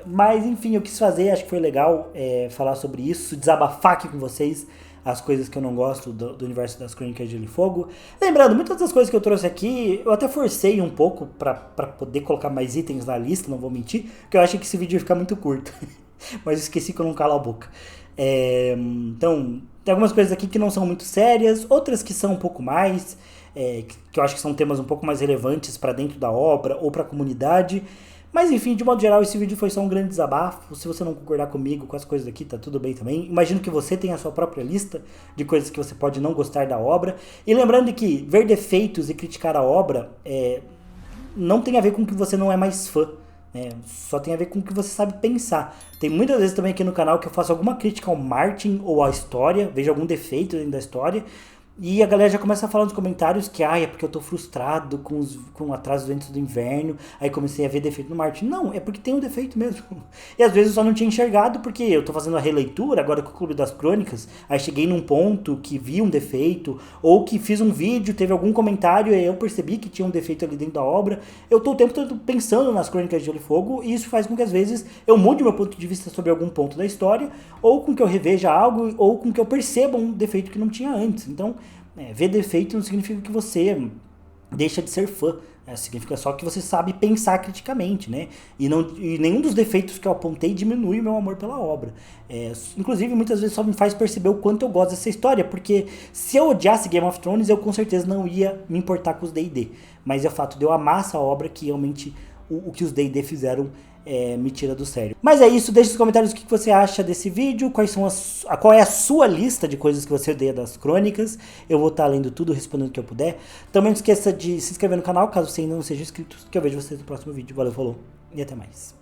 Mas enfim, eu quis fazer, acho que foi legal falar sobre isso, desabafar aqui com vocês as coisas que eu não gosto do universo das Crônicas de Gelo e Fogo. Lembrando, muitas das coisas que eu trouxe aqui, eu até forcei um pouco pra poder colocar mais itens na lista, não vou mentir, porque eu achei que esse vídeo ia ficar muito curto. Mas eu esqueci que eu não calo a boca. Então, tem algumas coisas aqui que não são muito sérias, outras que são um pouco mais, que eu acho que são temas um pouco mais relevantes pra dentro da obra ou pra comunidade. Mas enfim, de modo geral, esse vídeo foi só um grande desabafo. Se você não concordar comigo com as coisas aqui, tá tudo bem também. Imagino que você tenha a sua própria lista de coisas que você pode não gostar da obra. E lembrando que ver defeitos e criticar a obra não tem a ver com que você não é mais fã. Só tem a ver com o que você sabe pensar. Tem muitas vezes também aqui no canal que eu faço alguma crítica ao Martin ou à história, vejo algum defeito dentro da história, E a galera já começa a falar nos comentários que é porque eu tô frustrado com atrasos dentro do inverno, aí comecei a ver defeito no Martin. Não, é porque tem um defeito mesmo. E às vezes eu só não tinha enxergado porque eu tô fazendo a releitura agora com o Clube das Crônicas, aí cheguei num ponto que vi um defeito, ou que fiz um vídeo, teve algum comentário e eu percebi que tinha um defeito ali dentro da obra. Eu tô o tempo todo pensando nas Crônicas de Gelo e Fogo e isso faz com que às vezes eu mude meu ponto de vista sobre algum ponto da história, ou com que eu reveja algo, ou com que eu perceba um defeito que não tinha antes. Então, ver defeito não significa que você deixa de ser fã. Significa só que você sabe pensar criticamente, né? E nenhum dos defeitos que eu apontei diminui o meu amor pela obra. Inclusive, muitas vezes só me faz perceber o quanto eu gosto dessa história, porque se eu odiasse Game of Thrones, eu com certeza não ia me importar com os D&D. Mas é o fato de eu amar essa obra que realmente o que os D&D fizeram me tira do sério. Mas é isso, deixa nos comentários o que você acha desse vídeo, qual é a sua lista de coisas que você odeia das crônicas. Eu vou estar lendo tudo, respondendo o que eu puder. Também não esqueça de se inscrever no canal, caso você ainda não seja inscrito, que eu vejo vocês no próximo vídeo. Valeu, falou e até mais.